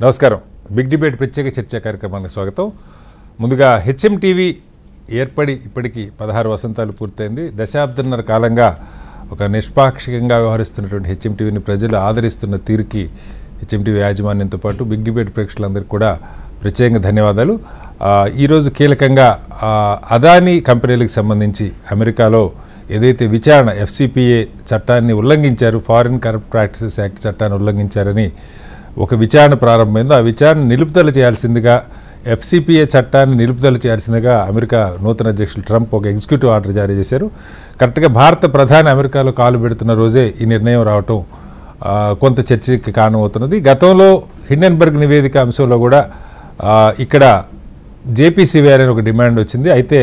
నమస్కారం. Big debate ప్రత్యేక చర్చా కార్యక్రమానికి స్వాగతం. ముందుగా హెచ్ఎం టీవీ ఏర్పడి ఇప్పటికీ 16 వసంతాలు పూర్తయింది. దశాబ్దన్నర కాలంగా ఒక నిష్పాక్షికంగా వ్యవహరిస్తున్నటువంటి హెచ్ఎం టీవీని ప్రజలు ఆదరిస్తున్న తీరుకి హెచ్ఎం టీవీ యాజమాన్యంతో పాటు బిగ్ డిబేట్ ప్రేక్షకులందరికీ కూడా ప్రత్యేకంగా ధన్యవాదాలు. ఈరోజు కీలకంగా అదానీ కంపెనీలకు సంబంధించి అమెరికాలో ఏదైతే విచారణ ఎఫ్సిపిఏ చట్టాన్ని ఉల్లంఘించారు, ఫారిన్ కరప్ట్ ప్రాక్టీసెస్ యాక్ట్ చట్టాన్ని ఉల్లంఘించారని ఒక విచారణ ప్రారంభమైందో ఆ విచారణ నిలుపుదల చేయాల్సిందిగా, ఎఫ్సిపిఏ చట్టాన్ని నిలుపుదల చేయాల్సిందిగా అమెరికా నూతన అధ్యక్షులు ట్రంప్ ఒక ఎగ్జిక్యూటివ్ ఆర్డర్ జారీ చేశారు. కరెక్ట్గా భారత ప్రధాని అమెరికాలో కాలు పెడుతున్న రోజే ఈ నిర్ణయం రావటం కొంత చర్చకి కారణమవుతున్నది. గతంలో హిండెన్బర్గ్ నివేదిక అంశంలో కూడా ఇక్కడ జేపీసీవీఆర్ అని ఒక డిమాండ్ వచ్చింది. అయితే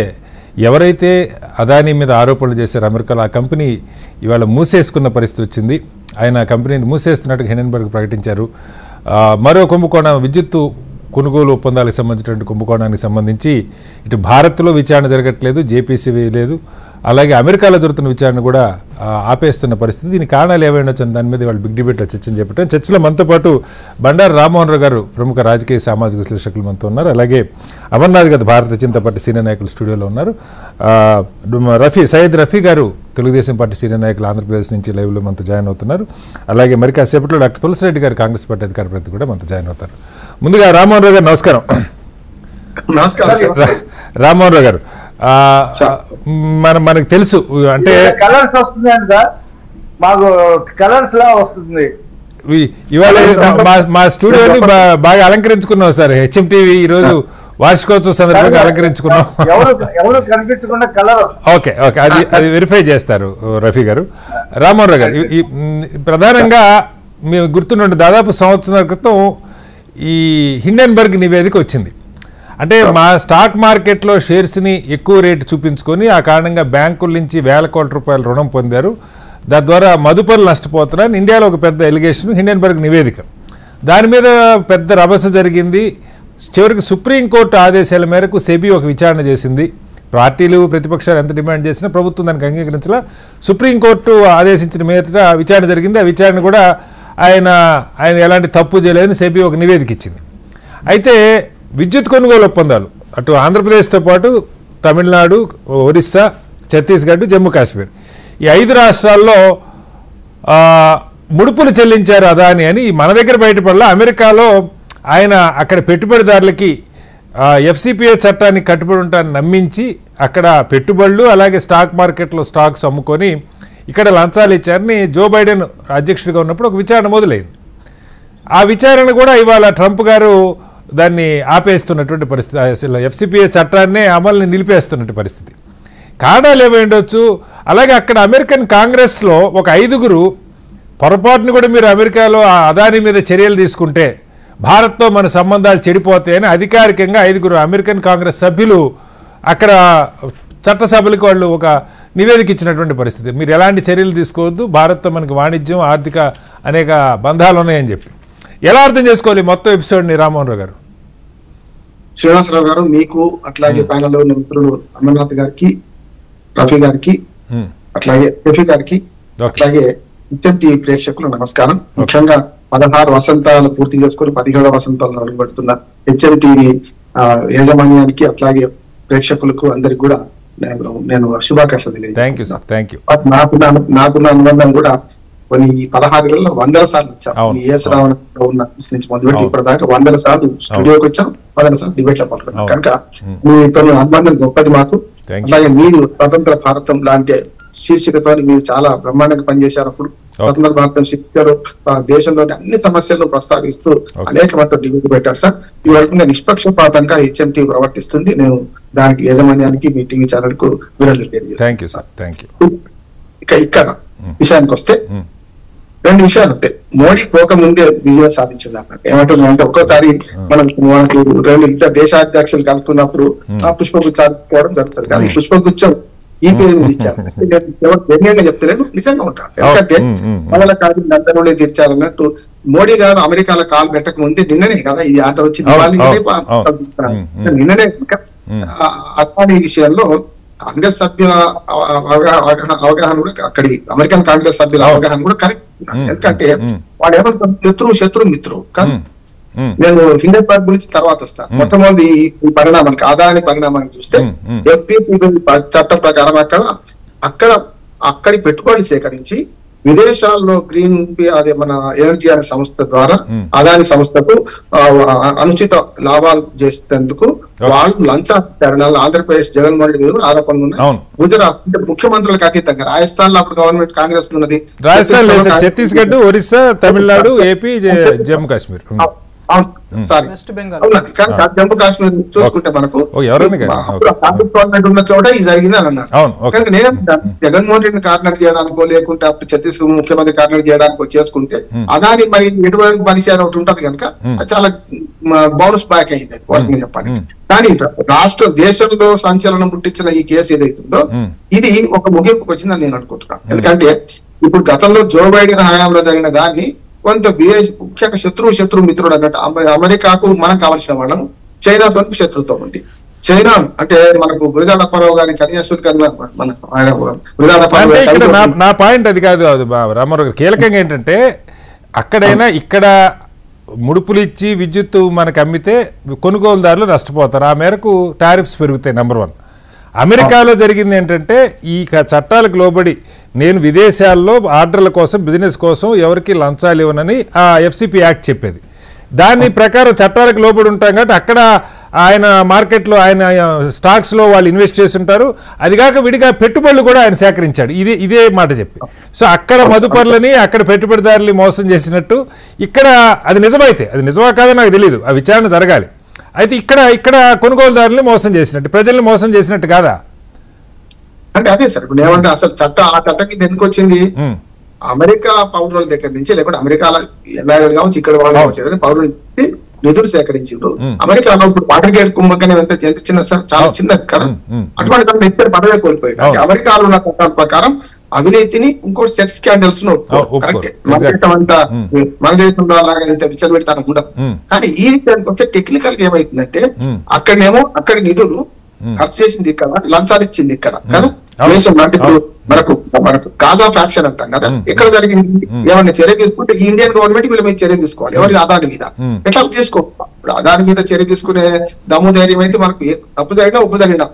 ఎవరైతే అదానీ మీద ఆరోపణలు చేశారో అమెరికాలో ఆ కంపెనీ ఇవాళ మూసేసుకున్న పరిస్థితి వచ్చింది. ఆయన కంపెనీని మూసేస్తున్నట్టుగా హిండెన్బర్గ్ ప్రకటించారు. మరో కుంభకోణం విద్యుత్తు కొనుగోలు ఒప్పందాలకు సంబంధించినటువంటి కుంభకోణానికి సంబంధించి ఇటు భారత్లో విచారణ జరగట్లేదు, జేపీసీవీ లేదు, అలాగే అమెరికాలో జరుగుతున్న విచారణ కూడా ఆపేస్తున్న పరిస్థితి. దీని కారణాలు ఏమైనా వచ్చాయి దాని మీద వాళ్ళు బిగ్ డిబేట్లో చర్చను చేపట్టారు. చర్చలో మనతో పాటు బండారు రామ్మోహన్ రావు గారు ప్రముఖ రాజకీయ సామాజిక విశ్లేషకులు మనతో ఉన్నారు. అలాగే అమర్నాథ్ గారు భారత జనతా పార్టీ సీనియర్ నాయకులు స్టూడియోలో ఉన్నారు. సయ్యద్ రఫీ గారు తెలుగుదేశం పార్టీ సీనియర్ నాయకులు ఆంధ్రప్రదేశ్ నుంచి లైవ్లో మనతో జాయిన్ అవుతున్నారు. అలాగే మరి కాసేపట్లో డాక్టర్ తులసిరెడ్డి గారు కాంగ్రెస్ పార్టీ అధికార ప్రతినిధి కూడా మనతో జాయిన్ అవుతారు. ముందుగా రామ్మోహన్ రావు గారు నమస్కారం. రామ్మోహన్ రావు గారు, మనకు తెలుసు అంటే కలర్స్ వస్తుంది అంట, మాకు కలర్స్ లా వస్తుంది. ఇవాళ మా స్టూడియోని బాగా అలంకరించుకున్నాం సార్. హెచ్ఎం టీవీ ఈ రోజు వార్షికోత్సవ సందర్భంగా అలంకరించుకున్నాం. ఎవరు కనిపించకుండా కలర్. ఓకే ఓకే, అది వెరిఫై చేస్తారు రఫీ గారు. రామ్మోహన్ రావు గారు, ప్రధానంగా మేము గుర్తున్నట్టు దాదాపు సంవత్సరాల క్రితం ఈ హిండెన్బర్గ్ నివేదిక వచ్చింది. అంటే మా స్టాక్ మార్కెట్లో షేర్స్ని ఎక్కువ రేటు చూపించుకొని ఆ కారణంగా బ్యాంకుల నుంచి వేల కోట్ల రూపాయల రుణం పొందారు, దాని ద్వారా మదుపరులు నష్టపోతున్నారు. ఇండియాలో ఒక పెద్ద ఎలిగేషన్ హిండెన్బర్గ్ నివేదిక. దాని మీద పెద్ద రభస జరిగింది. చివరికి సుప్రీంకోర్టు ఆదేశాల మేరకు సెబీ ఒక విచారణ చేసింది. పార్టీలు ప్రతిపక్షాలు ఎంత డిమాండ్ చేసినా ప్రభుత్వం దానికి అంగీకరించాల. సుప్రీంకోర్టు ఆదేశించిన మీదట విచారణ జరిగింది. ఆ విచారణ కూడా ఆయన ఎలాంటి తప్పు చేయలేదని సెబీ ఒక నివేదిక ఇచ్చింది. అయితే విద్యుత్ కొనుగోలు ఒప్పందాలు అటు ఆంధ్రప్రదేశ్తో పాటు తమిళనాడు, ఒరిస్సా, ఛత్తీస్గఢ్, జమ్మూ కాశ్మీర్ ఈ 5 రాష్ట్రాల్లో ముడుపులు చెల్లించారు అదాని అని మన దగ్గర బయటపడలా. అమెరికాలో ఆయన అక్కడ పెట్టుబడిదారులకి ఎఫ్సిపిఏ చట్టాన్ని కట్టుబడి ఉంటాన్ని నమ్మించి అక్కడ పెట్టుబడులు అలాగే స్టాక్ మార్కెట్లో స్టాక్స్ అమ్ముకొని ఇక్కడ లంచాలు ఇచ్చారని జో బైడెన్ అధ్యక్షుడిగా ఉన్నప్పుడు ఒక విచారణ మొదలైంది. ఆ విచారణ కూడా ఇవాళ ట్రంప్ గారు దాన్ని ఆపేస్తున్నటువంటి పరిస్థితి, అసలు ఎఫ్సిపిఏ చట్టాన్నే అమలుని నిలిపేస్తున్నటువంటి పరిస్థితి. కారణాలు ఏమై ఉండొచ్చు. అలాగే అక్కడ అమెరికన్ కాంగ్రెస్లో ఒక 5గురు పొరపాటును కూడా మీరు అమెరికాలో అదానీ మీద చర్యలు తీసుకుంటే భారత్తో మన సంబంధాలు చెడిపోతాయని అధికారికంగా 5గురు అమెరికన్ కాంగ్రెస్ సభ్యులు అక్కడ చట్టసభలకు వాళ్ళు ఒక నివేదిక ఇచ్చినటువంటి పరిస్థితి. మీరు ఎలాంటి చర్యలు తీసుకోవద్దు, భారత్తో మనకి వాణిజ్యం, ఆర్థిక అనేక బంధాలు ఉన్నాయని చెప్పి. ఎలా అర్థం చేసుకోవాలి మొత్తం ఎపిసోడ్ని రామ్మోహన్ రావు గారు? శ్రీనివాసరావు గారు, మీకు అట్లాగే ప్యానెల్లో ఉన్న మిత్రులు అమర్నాథ్ గారికి, రఫీ గారికి, అట్లాగే రఫీ గారికి, అట్లాగే హెచ్ఎం టీవీ ప్రేక్షకులు నమస్కారం. ముఖ్యంగా 16 వసంతాలు పూర్తి చేసుకుని 17వ వసంతాలను అడుగుపెడుతున్న హెచ్ఎం టీవీ యాజమాన్యానికి అట్లాగే ప్రేక్షకులకు అందరికి కూడా నేను శుభాకాంక్షలు తెలియజేస్తున్నాను. నాకున్న అనుబంధం కూడా కొన్ని 16 100 సార్లు వచ్చాం. ఏఎస్ రావణ ఉన్న నుంచి మొదలుపెట్టి ఇప్పటిదాకా 100 సార్లు స్టూడియోకి వచ్చాం, 100 సార్లు డిబేట్ లో పాల్గొన్నాం. కనుక మీతో అనుబంధం గొప్పది మాకు. అలాగే మీరు స్వతంత్ర భారతం లాంటి శీర్షికతో మీరు చాలా బ్రహ్మాండంగా పనిచేశారు. అప్పుడు స్వతంత్ర భారతం శిక్షలు దేశంలోని అన్ని సమస్యలను ప్రస్తావిస్తూ అనేక మంది డిబేట్ పెట్టారు సార్. ఈ వరకు నిష్పక్షపాతంగా హెచ్ఎం టీవీ ప్రవర్తిస్తుంది. నేను దానికి యాజమాన్యానికి మీ టీవీ ఛానల్ కు విడుదల తెలియజేస్తాను. ఇక ఇక్కడ విషయానికి వస్తే 2 విషయాలు ఉంటాయి. మోడీ పోకముందే విజయం సాధించింది అన్నట్టు. ఏమంటున్నాం అంటే ఒక్కోసారి మనకు 2 ఇతర దేశాధ్యక్షులు కలుసుకున్నప్పుడు ఆ పుష్పగుచ్చాలు పోవడం జరుగుతుంది. కానీ పుష్పగుచ్చం ఈ పేరు మీద ఇచ్చారు. నేను చెప్తలేను, నిజంగా ఉంటాను. ఎందుకంటే మొదల కాదు నందనులే తీర్చారన్నట్టు మోడీ గారు అమెరికాలో కాలు పెట్టక ముందే నిన్ననే కదా ఈ ఆర్డర్ వచ్చింది. నిన్ననే అదానీ విషయంలో కాంగ్రెస్ సభ్యుల అవగాహన కూడా అక్కడి అమెరికన్ కాంగ్రెస్ సభ్యుల అవగాహన కూడా కరెక్ట్. ఎందుకంటే వాడు ఏమంటారు, శత్రువు మిత్రువు కాదు. నేను హిందూబాద్ గురించి తర్వాత వస్తాను. మొట్టమొదటి ఈ పరిణామానికి అదాని పరిణామానికి చూస్తే FPPB చట్టం ప్రకారం అక్కడి పెట్టుబడులు సేకరించి విదేశాల్లో గ్రీన్ అదే మన ఎనర్జీ అనే సంస్థ ద్వారా అదాని సంస్థకు అనుచిత లాభాలు చేసేందుకు వాళ్ళు లంచాలు ఆంధ్రప్రదేశ్ జగన్మోహన్ రెడ్డి మీద ఆరోపణలు ఉన్నాయి. గుజరాత్ అంటే ముఖ్యమంత్రులకు అతీతంగా రాజస్థాన్ లో అప్పుడు గవర్నమెంట్ కాంగ్రెస్ ఉన్నది, ఛత్తీస్గఢ్, ఒరిస్సా, తమిళనాడు, ఏపీ, జమ్మూ కాశ్మీర్. సారీ జమ్మూ కాశ్మీర్ చూసుకుంటే మనకు గవర్నమెంట్ ఉన్న చోట ఇది జరిగింది అని అన్నారు. కనుక నేను జగన్మోహన్ రెడ్డిని కార్నర్ చేయడానికో లేకుంటే అప్పుడు ఛత్తీస్గఢ్ ముఖ్యమంత్రి కార్నర్ చేయడానికో చేసుకుంటే అదాని మరి ఎటువంటి మనిషి అని ఒకటి ఉంటది కనుక అది చాలా బౌన్స్ బ్యాక్ అయింది వర్కింగ్ చెప్పాలి. కానీ దేశంలో సంచలనం పుట్టించిన ఈ కేసు ఏదైతుందో ఇది ఒక ముగింపుకు వచ్చిందని నేను అనుకుంటున్నాను. ఎందుకంటే ఇప్పుడు గతంలో జో బైడెన్ హయాంలో జరిగిన దాన్ని కొంత ముఖ్యంగా శత్రువు మిత్రుడు అన్నట్టు అమెరికాకు మనం కావాల్సిన వాళ్ళము చైనాతో శత్రుత్వం ఉంది. చైనా అంటే మనకు గురజాడ అప్పారావు గారి కన్యాశుల్ కన్నా మన నా పాయింట్ అది కాదు రామారావు గారు. కీలకంగా ఏంటంటే అక్కడైనా ఇక్కడ ముడుపులు ఇచ్చి విద్యుత్తు మనకు అమ్మితే కొనుగోలుదారులు నష్టపోతారు, ఆ మేరకు టారిఫ్స్ పెరుగుతాయి. నెంబర్ 1. అమెరికాలో జరిగింది ఏంటంటే ఈ చట్టాలకు లోబడి నేను విదేశాల్లో ఆర్డర్ల కోసం బిజినెస్ కోసం ఎవరికి లంచాలు ఇవ్వనని ఆ FCP యాక్ట్ చెప్పేది. దాని ప్రకారం చట్టాలకు లోబడి ఉంటాం కాబట్టి అక్కడ ఆయన మార్కెట్లో ఆయన స్టాక్స్లో వాళ్ళు ఇన్వెస్ట్ చేసి ఉంటారు. అదిగాక విడిగా పెట్టుబడులు కూడా ఆయన సేకరించాడు. ఇదే మాట చెప్పి. సో అక్కడ మదుపర్లని అక్కడ పెట్టుబడిదారులు మోసం చేసినట్టు ఇక్కడ అది నిజమైతే, అది నిజమా కాదో నాకు తెలియదు, ఆ విచారణ జరగాలి. అయితే ఇక్కడ కొనుగోలుదారుల్ని మోసం చేసినట్టు, ప్రజల్ని మోసం చేసినట్టు కాదా? అంటే అదే సార్ ఇప్పుడు ఏమంటే అసలు ఆ చట్టం కింద ఎందుకు వచ్చింది? అమెరికా పౌరుల దగ్గర నుంచి లేకుంటే అమెరికాలో ఎలాగ కావచ్చు ఇక్కడ వాళ్ళు కావచ్చు పౌరుల నుంచి నిధులు సేకరించారు. అమెరికాలో ఇప్పుడు వాటర్ గేట్ కుంభకం ఎంత చిన్న సార్, చాలా చిన్నది కదా. అటువంటి ఇప్పుడు పదవే కోల్పోయారు. అమెరికాలో ఉన్న చట్టాల ప్రకారం అవినీతిని ఇంకోటి సెక్స్ స్కాండల్స్ కరెక్ట్ మన దేశంలో అలాగా ఇంత విచ్చలు పెడతాను ఉండదు. కానీ ఈ విషయానికి వస్తే టెక్నికల్ గా ఏమైతుందంటే అక్కడి నిధులు ఖర్చు చేసింది ఇక్కడ, లంచాలు ఇచ్చింది ఇక్కడ కదా దేశంలో. అంటే ఇప్పుడు మనకు కాజా ఫ్యాక్షన్ అంటాం కదా, ఎక్కడ జరిగింది ఏమన్నా చర్య తీసుకుంటే ఈ ఇండియన్ గవర్నమెంట్ వీళ్ళ మీద చర్య తీసుకోవాలి. ఎవరికి అదాని మీద ఎట్లా తీసుకోవాలి? ఇప్పుడు అదాని మీద చర్య తీసుకునే దమ్ము ధైర్యం అయితే మనకు తప్పు జరిగినా ఉప్పు జరిగినా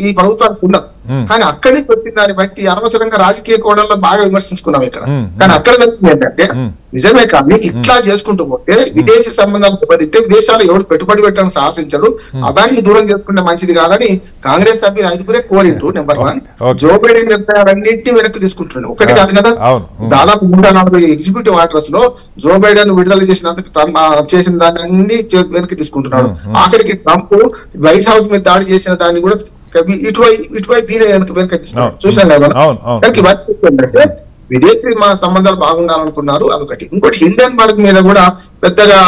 ఈ ప్రభుత్వానికి ఉండదు. కానీ అక్కడి నుంచి వచ్చిన దాన్ని బట్టి అనవసరంగా రాజకీయ కోణంలో బాగా విమర్శించుకున్నాం ఇక్కడ. కానీ అక్కడ జరిగింది ఏంటంటే నిజమే, కానీ ఇట్లా చేసుకుంటూ పోతే విదేశీ సంబంధాలు దెబ్బతింటే విదేశాలు ఎవరు పెట్టుబడి పెట్టాలని సాహసించరు. అదానికి దూరం చేసుకుంటే మంచిది కాదని కాంగ్రెస్ సభ్యులు 5 కోరింటూ. నెంబర్ 1 జో బైడెన్ నిర్ణయాలన్నింటినీ వెనక్కి తీసుకుంటున్నాడు. ఒకటి కాదు కదా, దాదాపు 340 ఎగ్జిక్యూటివ్ ఆర్డర్స్ లో జో బైడెన్ విడుదల చేసిన దాన్ని అన్ని వెనక్కి తీసుకుంటున్నాడు. ఆఖరికి ట్రంప్ వైట్ హౌస్ మీద దాడి చేసిన దాన్ని కూడా ఇటువైపు వెనక్కి తీసుకున్నాడు. చూసాం కదా. విదేశీ మా సంబంధాలు బాగుండాలనుకున్నారు, అదొకటి. ఇంకోటి ఇండియన్ మార్క్ మీద కూడా పెద్దగా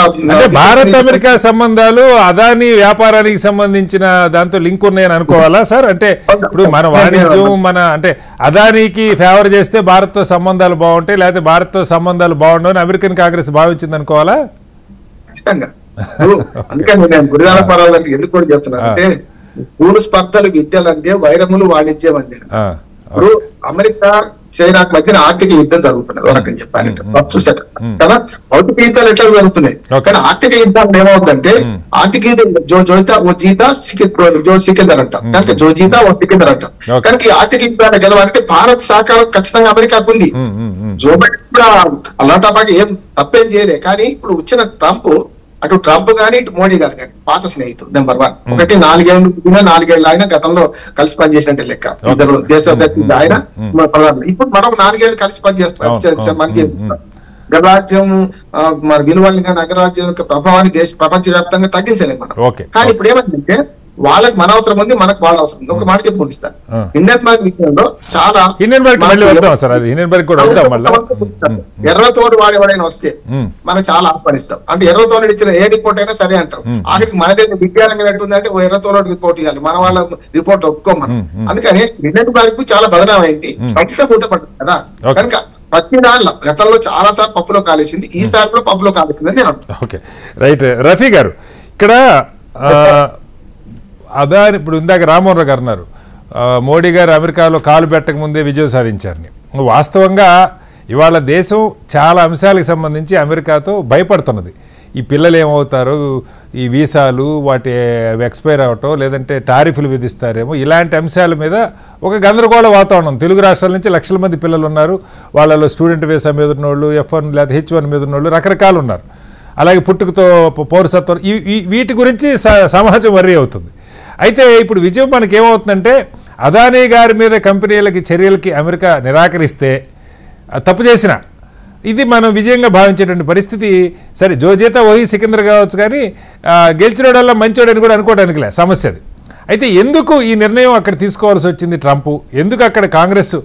భారత్ అమెరికా సంబంధాలు అదాని వ్యాపారానికి సంబంధించిన దాంతో లింక్ ఉన్నాయని అనుకోవాలా సార్? అంటే ఇప్పుడు మన వాణిజ్యం అంటే అదానికి ఫేవర్ చేస్తే భారత్తో సంబంధాలు బాగుంటాయి, లేకపోతే భారత్తో సంబంధాలు బాగుండవని అమెరికన్ కాంగ్రెస్ భావించింది అనుకోవాలా? ఖచ్చితంగా. అందుకని నేను గురిజాల పరాలకు ఎందుకు కూడా చెప్తున్నాను అంటే పూలు స్పర్ధలు విద్యలు అందే, వైరములు వాణిజ్యం అందే. ఇప్పుడు అమెరికా చైనా మధ్యన ఆర్థిక యుద్ధం జరుగుతున్నది ఒక రకంగా చెప్పాలంటే కదా. భౌతిక యుద్ధాలు ఎట్లా జరుగుతున్నాయి, కానీ ఆర్థిక యుద్ధాలు ఏమవుతుందంటే ఆర్థిక యుద్ధం జో సికిందర్ అంటాం కనుక జో జీతా ఓ సికిందర్ అంటాం. కనుక ఈ ఆర్థిక యుద్ధాన్ని గెలవాలంటే భారత్ సహకారం ఖచ్చితంగా అమెరికాకు ఉంది. జో బైడెన్ కూడా అలాంటి ఏం తప్పేం చేయలే. కానీ ఇప్పుడు వచ్చిన ట్రంప్, అటు ట్రంప్ గానీ ఇటు మోడీ గారు కానీ పాత స్నేహితుడు. నెంబర్ 1. ఒకటి 4 ఏళ్ళు ఆయన గతంలో కలిసి పనిచేసినట్టే లెక్క. ఇద్దరు దేశ అధ్యక్షుడు ఆయన, ఇప్పుడు మనం 4 ఏళ్ళు కలిసి పనిచేస్తాం. గణరాజ్యం మన విలువల్ని కానీ అగ్రరాజ్యం యొక్క ప్రభావాన్ని ప్రపంచ వ్యాప్తంగా తగ్గించలేము మనం. కానీ ఇప్పుడు ఏమంటే వాళ్ళకి మన అవసరం ఉంది, మనకు వాళ్ళ అవసరం ఉంది. ఒక మాట చెప్పి ముగిస్తాను. ఇండియన్ బ్యాంక్ విషయంలో చాలా ఎర్రతోడు వాడేవాడైనా వస్తే మనం చాలా ఆహ్వానిస్తాం. అంటే ఎర్రతోడు ఇచ్చిన ఏ రిపోర్ట్ అయినా సరే అంటాం. ఆఖరికి మన దగ్గర విద్యారంగం ఎట్టుందంటే ఓ ఎర్రతోడు రిపోర్ట్ ఇవ్వాలి, మన వాళ్ళ రిపోర్ట్ ఒప్పుకోమని. అందుకని ఇండియన్ బ్యాంక్ చాలా బదనామైంది, బయట మూతపడ్డది కదా. కనుక ప్రతి దానిలో గతంలో చాలా సార్లు పప్పులో కాలేసింది, ఈసారి కూడా పప్పులో కాలేసిందని నేను అంటున్నాను. రైట్ రఫీ గారు, ఇక్కడ అదాని ఇప్పుడు ఇందాక రామ్మోహన్ రావు గారు అన్నారు మోడీ గారు అమెరికాలో కాలు పెట్టక ముందే విజయం సాధించారని. వాస్తవంగా ఇవాళ దేశం చాలా అంశాలకు సంబంధించి అమెరికాతో భయపడుతున్నది. ఈ పిల్లలు ఏమవుతారు, ఈ వీసాలు వాటి ఎక్స్పైర్ అవటం, లేదంటే టారిఫ్లు విధిస్తారేమో, ఇలాంటి అంశాల మీద ఒక గందరగోళ వాతావరణం. తెలుగు రాష్ట్రాల నుంచి లక్షల మంది పిల్లలు ఉన్నారు. వాళ్ళలో స్టూడెంట్ వీసా మీద ఉన్నోళ్ళు, F1 లేదా H1 మీద ఉన్నోళ్ళు రకరకాలు ఉన్నారు. అలాగే పుట్టుకతో పౌరసత్వం, వీటి గురించి సమాజం వర్రీ అవుతుంది. అయితే ఇప్పుడు విజయం మనకి ఏమవుతుందంటే, అదానీ గారి మీద కంపెనీలకి చర్యలకి అమెరికా నిరాకరిస్తే తప్పు చేసిన ఇది మనం విజయంగా భావించేటువంటి పరిస్థితి. సరే జోజేత ఓహి సికిందర్ కావచ్చు, కానీ గెలిచినోడల్లా మంచోడని కూడా అనుకోవడానికి లే సమస్య అది. అయితే ఎందుకు ఈ నిర్ణయం అక్కడ తీసుకోవాల్సి వచ్చింది ట్రంప్? ఎందుకు అక్కడ కాంగ్రెస్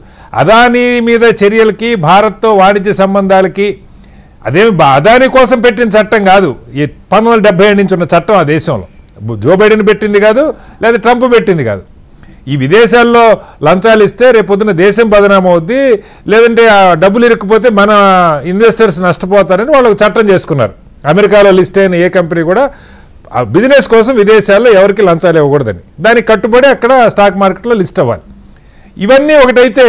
అదానీ మీద చర్యలకి, భారత్తో వాణిజ్య సంబంధాలకి, అదేమి అదానీ కోసం పెట్టిన చట్టం కాదు, ఈ 1977 నుంచి ఉన్న చట్టం ఆ దేశంలో. జో బైడెన్ పెట్టింది కాదు, లేదా ట్రంప్ పెట్టింది కాదు. ఈ విదేశాల్లో లంచాలు ఇస్తే రేపొద్దున దేశం బదనామం అవుద్ది, లేదంటే ఆ డబ్బులు ఇరుక్కుపోతే మన ఇన్వెస్టర్స్ నష్టపోతారని వాళ్ళు చట్టం చేసుకున్నారు. అమెరికాలో లిస్ట్ అయిన ఏ కంపెనీ కూడా బిజినెస్ కోసం విదేశాల్లో ఎవరికి లంచాలు ఇవ్వకూడదని, దానికి కట్టుబడి అక్కడ స్టాక్ మార్కెట్లో లిస్ట్ అవ్వాలి. ఇవన్నీ ఒకటైతే,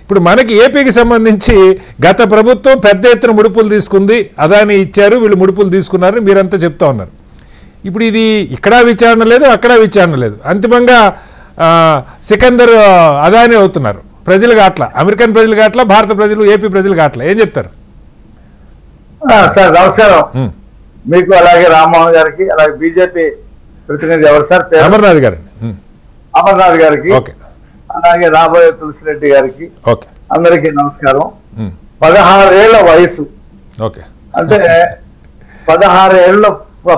ఇప్పుడు మనకి ఏపీకి సంబంధించి గత ప్రభుత్వం పెద్ద ఎత్తున ముడుపులు తీసుకుంది, అదాని ఇచ్చారు, వీళ్ళు ముడుపులు తీసుకున్నారని మీరంతా చెప్తా ఉన్నారు. ఇప్పుడు ఇది ఇక్కడ విచారణ లేదు, అక్కడ విచారణ లేదు, అంతిమంగా సికందర్ అదాని అవుతున్నారు. ప్రజలుగా అట్లా, అమెరికన్ ప్రజలుగా అట్లా, భారత ప్రజలు, ఏపీ ప్రజలుగా అట్లా. ఏం చెప్తారు సార్? నమస్కారం మీకు, అలాగే రామ్మోహన్ గారికి, అలాగే బీజేపీ ప్రతినిధి ఎవరు సార్? అమర్నాథ్ గారు. అమర్నాథ్ గారికి, అలాగే రాబోయే తులసిరెడ్డి గారికి, అందరికీ నమస్కారం. 16 ఏళ్ల వయసు, అంటే 16 ఏళ్ళ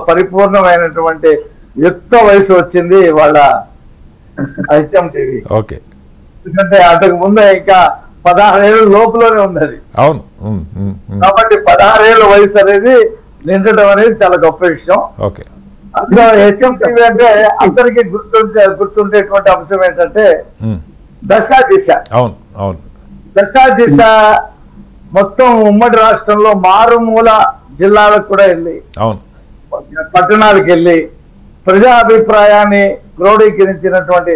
పరిపూర్ణమైనటువంటి యుక్త వయసు వచ్చింది వాళ్ళ హెచ్ఎం టీవీ. ఎందుకంటే అంతకు ముందు ఇంకా 16 ఏళ్ళ లోపులోనే ఉంది అది. అవును. కాబట్టి 16 ఏళ్ళ వయసు అనేది నిండటం అనేది చాలా గొప్ప విషయం. అందులో హెచ్ఎం టీవీ అంటే అందరికీ గుర్తుండేటువంటి అంశం ఏంటంటే దశా దిశ. దశా దిశ మొత్తం ఉమ్మడి రాష్ట్రంలో మారుమూల జిల్లాలకు కూడా వెళ్ళి, పట్టణాలకు వెళ్ళి ప్రజాభిప్రాయాన్ని క్రోడీకరించినటువంటి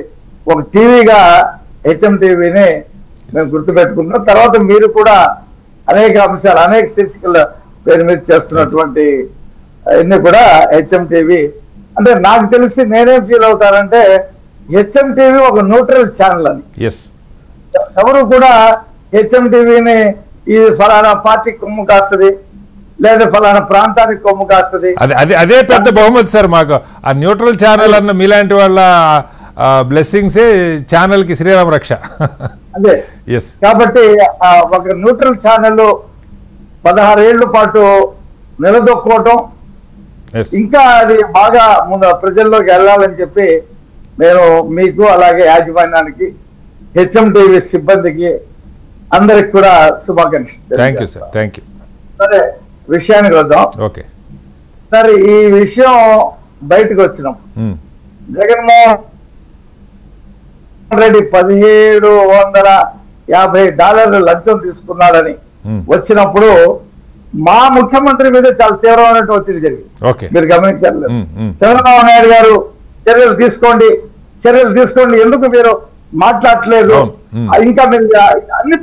ఒక టీవీగా హెచ్ఎం టీవీని మేము గుర్తుపెట్టుకున్నాం. తర్వాత మీరు కూడా అనేక అంశాలు, అనేక శీర్షికల పేరు మీద చేస్తున్నటువంటి అన్ని కూడా హెచ్ఎం టీవీ. అంటే నాకు తెలిసి నేనేం ఫీల్ అవుతానంటే, హెచ్ఎం టీవీ ఒక న్యూట్రల్ ఛానల్ అని. ఎవరు కూడా హెచ్ఎం టీవీని ఈ ఫలానా పార్టీ కొమ్ము కాస్తుంది, లేదా ఫలానా ప్రాంతానికి కొమ్ము కాస్తుంది, అదే పెద్ద బహుమతి సార్ మాకు. ఆ న్యూట్రల్ ఛానల్ అన్న మీలాంటి వాళ్ళ బ్లెస్సింగ్సే ఛానల్ కి శ్రీరామ రక్ష. అదే కాబట్టి ఒక న్యూట్రల్ ఛానల్ 16 ఏళ్ల పాటు నిలదొక్కోవటం, ఇంకా అది బాగా ముందు ప్రజల్లోకి వెళ్ళాలని చెప్పి నేను మీకు, అలాగే యాజమాన్యానికి, హెచ్ఎం టీవీ సిబ్బందికి అందరికి కూడా శుభాకాంక్షలు. సరే విషయానికి వద్దాం. సరే ఈ విషయం బయటకు వచ్చినాం. జగన్మోహన్ రెడ్డి $1750 లంచం తీసుకున్నాడని వచ్చినప్పుడు మా ముఖ్యమంత్రి మీద చాలా తీవ్రమైన ఒత్తిడి జరిగింది. మీరు గమనించారు, చంద్రబాబు నాయుడు గారు చర్యలు తీసుకోండి, ఎందుకు మీరు మాట్లాడట్లేదు? ఇంకా మీరు అన్ని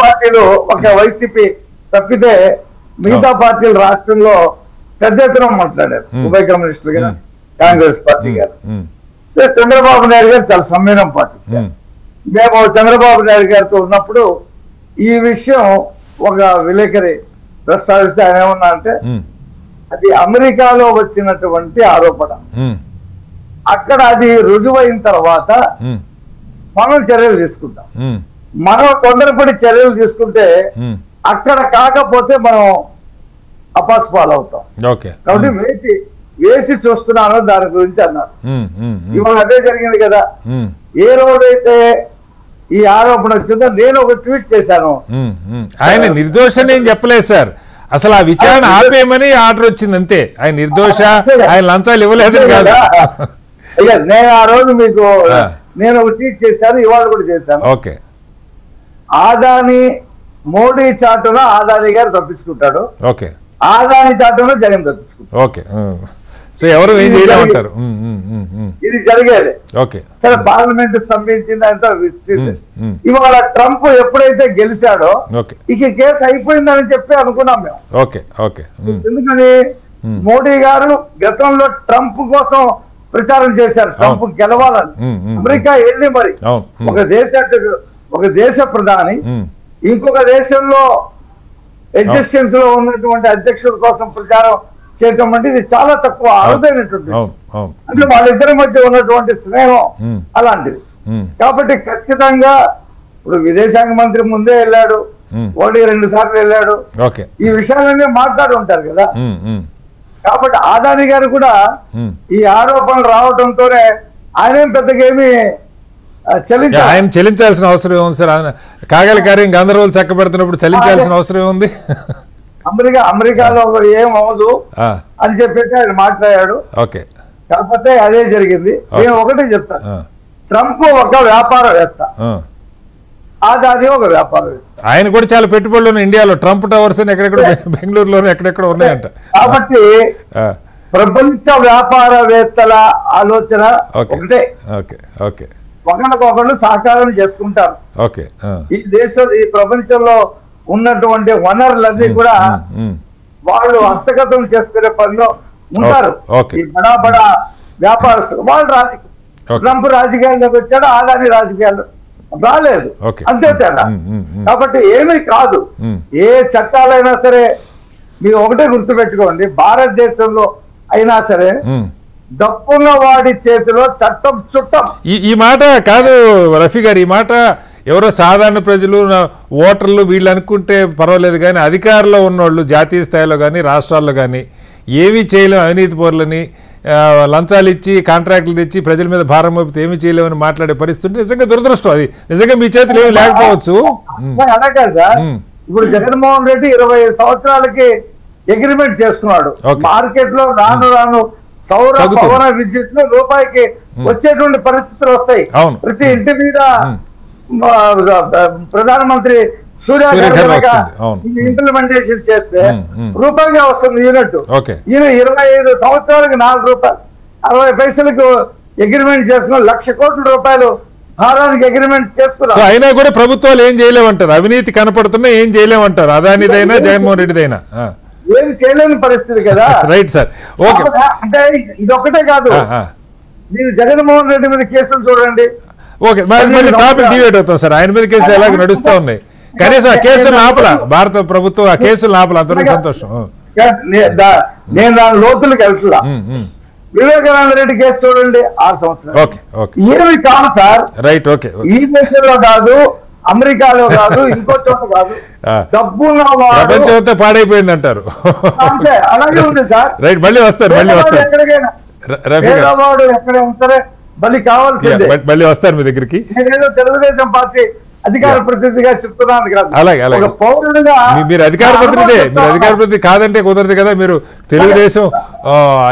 పార్టీలు ఒక వైసీపీ తప్పితే మిగతా పార్టీలు రాష్ట్రంలో పెద్ద ఎత్తున మాట్లాడారు. ఉభయ కమ్యూనిస్టులు గారు, కాంగ్రెస్ పార్టీ గారు. చంద్రబాబు నాయుడు గారు చాలా సంయమనం పాటించారు. మేము చంద్రబాబు నాయుడు గారితో ఉన్నప్పుడు ఈ విషయం ఒక విలేకరి ప్రస్తావిస్తే ఆయన ఏమన్నా అంటే, అది అమెరికాలో వచ్చినటువంటి ఆరోపణ, అక్కడ అది రుజువైన తర్వాత మనం చర్యలు తీసుకుంటాం. మనం తొందరపడి చర్యలు తీసుకుంటే అక్కడ కాకపోతే మనం అపాస్ ఫాలో అవుతాం. కాబట్టి వేచి చూస్తున్నాను దాని గురించి అన్నారు. ఇవాళ అదే జరిగింది కదా. ఏ రోజైతే ఈ ఆరోపణ వచ్చిందో నేను ఒక ట్వీట్ చేశాను. ఆయన నిర్దోషం ఏం చెప్పలేదు సార్, అసలు ఆ విచారణ ఆపేయమని ఆర్డర్ వచ్చింది అంతే. ఆయన నిర్దోష, ఆయన లంచాలు ఇవ్వలేదని కాదు. నేను ఆ రోజు మీకు నేను ఒక ట్వీట్ చేశాను, ఇవాళ కూడా చేశాను. ఆదాని మోడీ చాటున ఆదాని గారు తప్పించుకుంటాడు, ఆదాని చాటున జగన్ తప్పించుకుంటాడు. సో ఎవరు ఏం చేయలేమంటారు. ఇది జరిగేది. ఓకే, సరే పార్లమెంట్ స్తంభించింది అంతా ఇవాళ ట్రంప్ ఎప్పుడైతే గెలిచాడో ఇక కేసు అయిపోయిందని చెప్పి అనుకున్నాం మేము. Okay okay. ఎందుకని మోడీ గారు గతంలో ట్రంప్ కోసం ప్రచారం చేశారు, ట్రంప్ గెలవాలని. అమెరికా వెళ్ళి మరి ఒక దేశ ప్రధాని ఇంకొక దేశంలో ఎగ్జిస్టెన్స్ లో ఉన్నటువంటి అధ్యక్షుల కోసం ప్రచారం చేయటం అంటే ఇది చాలా తక్కువ, అరుదైనటువంటి. అంటే వాళ్ళిద్దరి మధ్య ఉన్నటువంటి స్నేహం అలాంటిది. కాబట్టి ఖచ్చితంగా ఇప్పుడు విదేశాంగ మంత్రి ముందే వెళ్ళాడు, 1-2 సార్లు వెళ్ళాడు, ఈ విషయాలన్నీ మాట్లాడి ఉంటారు కదా. కాబట్టి అదాని గారు కూడా ఈ ఆరోపణలు రావడంతోనే ఆయన పెద్దగా ఏమి ఆయన చెల్లించాల్సిన అవసరం ఏముంది సార్? కాగల కార్యం గందరగోళం చక్క పెడుతున్నప్పుడు చెల్లించాల్సిన అవసరం ఏముంది? అమెరికాలో ఏం అవ్వదు అని చెప్పేసి ఆయన మాట్లాడాడు. కాకపోతే అదే జరిగింది. నేను ఒకటే చెప్తాను, ట్రంప్ ఒక వ్యాపారవేత్త, అదాని ఒక వ్యాపారవేత్త. ఆయన కూడా చాలా పెట్టుబడులు ఉన్నాయి ఇండియాలో, ట్రంప్ టవర్స్ ఎక్కడెక్కడ బెంగళూరులోనే ఎక్కడెక్కడ ఉన్నాయంట. కాబట్టి ప్రపంచ వ్యాపారవేత్తల ఆలోచన ఒకటే, ఒకరికొకరు సహకారం చేసుకుంటారు. ఈ ప్రపంచంలో ఉన్నటువంటి వనరులన్నీ కూడా వాళ్ళు హస్తగతం చేసుకునే పనిలో ఉంటారు. ఈ బడా బడా వ్యాపారస్తులు వాళ్ళు రాజకీయం, ట్రంప్ రాజకీయాల్లోకి వచ్చాడు, అదాని రాజకీయాల్లో రాలేదు, అంతే తేడా. కాబట్టి ఏమీ కాదు, ఏ చట్టాలైనా సరే మీరు ఒకటే గుర్తుపెట్టుకోండి, భారతదేశంలో అయినా సరే డప్పున్న వాడి చేతిలో చట్టం చుట్టం. ఈ మాట కాదు రఫీ గారు, ఈ మాట ఎవరో సాధారణ ప్రజలు ఓటర్లు వీళ్ళు అనుకుంటే పర్వాలేదు, కానీ అధికారంలో ఉన్నోళ్ళు జాతీయ స్థాయిలో కానీ రాష్ట్రాల్లో కానీ ఏమీ చేయలేము, అవినీతి పరులని లంచాలు ఇచ్చి కాంట్రాక్టులు తెచ్చి ప్రజల మీద భారం మోపితే ఏమీ చేయలేమని మాట్లాడే పరిస్థితి నిజంగా దురదృష్టం. అది నిజంగా మీ చేతులు ఏమి లేకపోవచ్చు. అలాగే సార్, ఇప్పుడు జగన్మోహన్ రెడ్డి 20 సంవత్సరాలకి అగ్రిమెంట్ చేసుకున్నాడు. మార్కెట్ లో రాను సౌర పవన విద్యుత్ రూపాయికి వచ్చేటువంటి పరిస్థితులు వస్తాయి. ప్రతి ఇంటి మీద ప్రధానమంత్రి సూర్య ఇంప్లిమెంటేషన్ చేస్తే రూపాయిగా వస్తుంది యూనిట్. ఈయన 25 సంవత్సరాలకు 4 రూపాయలు 60 పైసలకు అగ్రిమెంట్ చేసుకున్న 1,00,000 కోట్ల రూపాయలు భారానికి అగ్రిమెంట్ చేసుకున్నారు. అయినా కూడా ప్రభుత్వాలు ఏం చేయలేమంటారు, అవినీతి కనపడుతున్నా ఏం చేయలేమంటారు, అదానిదైనా జగన్మోహన్ రెడ్డిదైనా ఏం చేయలేని పరిస్థితి కదా. Right sir, okay. అంటే ఇదొక్కటే కాదు, మీరు జగన్మోహన్ రెడ్డి మీద కేసులు చూడండి. ఓకే, టాపిక్ డిబేట్ అవుతాం సార్. ఆయన మీద కేసులు ఎలాగ నడుస్తూ ఉన్నాయి, కనీసం ఆ కేసులు ఆపల భారత ప్రభుత్వం, ఆ కేసులు ఆపల, అందరూ సంతోషం. నేను దాని లోతులకు వెళ్తున్నా. వివేకానంద రెడ్డి కేసు చూడండి, 6 సంవత్సరాలు. ఏమి కాదు సార్, రైట్, ఓకే. ఈ దేశంలో కాదు, అమెరికాలో కాదు, ఇంకో చోట కాదు, డబ్బు ప్రపంచం అంతా పాడైపోయింది అంటారు. అంతే, అలాగే ఉంది సార్. రైట్, మళ్ళీ వస్తారు ఎక్కడికైనా ఎక్కడ ఉంటారే మళ్ళీ కావాల్సిందే, మళ్ళీ వస్తారు మీ దగ్గరికి. నేనేదో తెలుగుదేశం పార్టీ అధికార ప్రతినిధిగా చెప్తున్నాను కదా. అలాగే పౌరుడుగా మీరు అధికార ప్రతినిధి, మీరు అధికార ప్రతినిధి కాదంటే కుదరదు కదా. మీరు తెలుగుదేశం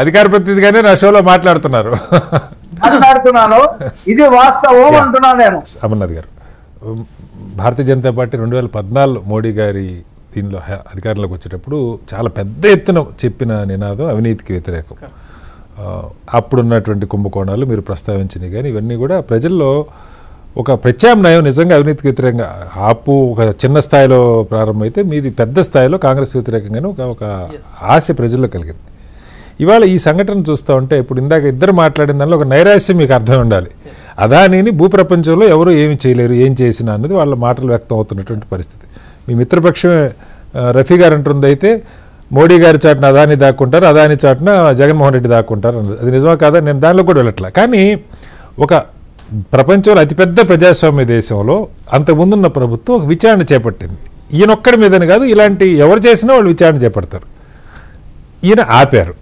అధికార ప్రతినిధిగానే నా షోలో మాట్లాడుతున్నాను. ఇది వాస్తవం అంటున్నాను నేను. అమర్నాథ్ గారు, భారతీయ జనతా పార్టీ 2014 మోడీ గారి దీనిలో అధికారంలోకి వచ్చేటప్పుడు చాలా పెద్ద ఎత్తున చెప్పిన నినాదం అవినీతికి వ్యతిరేకం. అప్పుడున్నటువంటి కుంభకోణాలు మీరు ప్రస్తావించినవి కానీ ఇవన్నీ కూడా ప్రజల్లో ఒక ప్రత్యామ్నాయం నిజంగా అవినీతికి వ్యతిరేకంగా. ఆపు ఒక చిన్న స్థాయిలో ప్రారంభమైతే మీది పెద్ద స్థాయిలో కాంగ్రెస్ వ్యతిరేకంగానే ఒక ఆశ ప్రజల్లో కలిగింది. ఇవాళ ఈ సంఘటన చూస్తూ ఉంటే ఇప్పుడు ఇందాక ఇద్దరు మాట్లాడిన దానిలో ఒక నైరాశ్యం మీకు అర్థం ఉండాలి. అదానిని భూప్రపంచంలో ఎవరు ఏమి చేయలేరు, ఏం చేసినా అన్నది వాళ్ళ మాటలు వ్యక్తం అవుతున్నటువంటి పరిస్థితి. మీ మిత్రపక్షమే రఫీ గారు అంటుంది అయితే మోడీ గారి చాటున అదాని దాక్కుంటారు, అదాని చాటున జగన్మోహన్ రెడ్డి దాక్కుంటారు అన్నది. అది నిజమా కాదా నేను దానిలో కూడా వెళ్ళట్లా. కానీ ఒక ప్రపంచంలో అతిపెద్ద ప్రజాస్వామ్య దేశంలో అంతకుముందున్న ప్రభుత్వం ఒక విచారణ చేపట్టింది. ఈయనొక్కడి మీదని కాదు, ఇలాంటి ఎవరు చేసినా వాళ్ళు విచారణ చేపడతారు. ఈయన ఆపారు,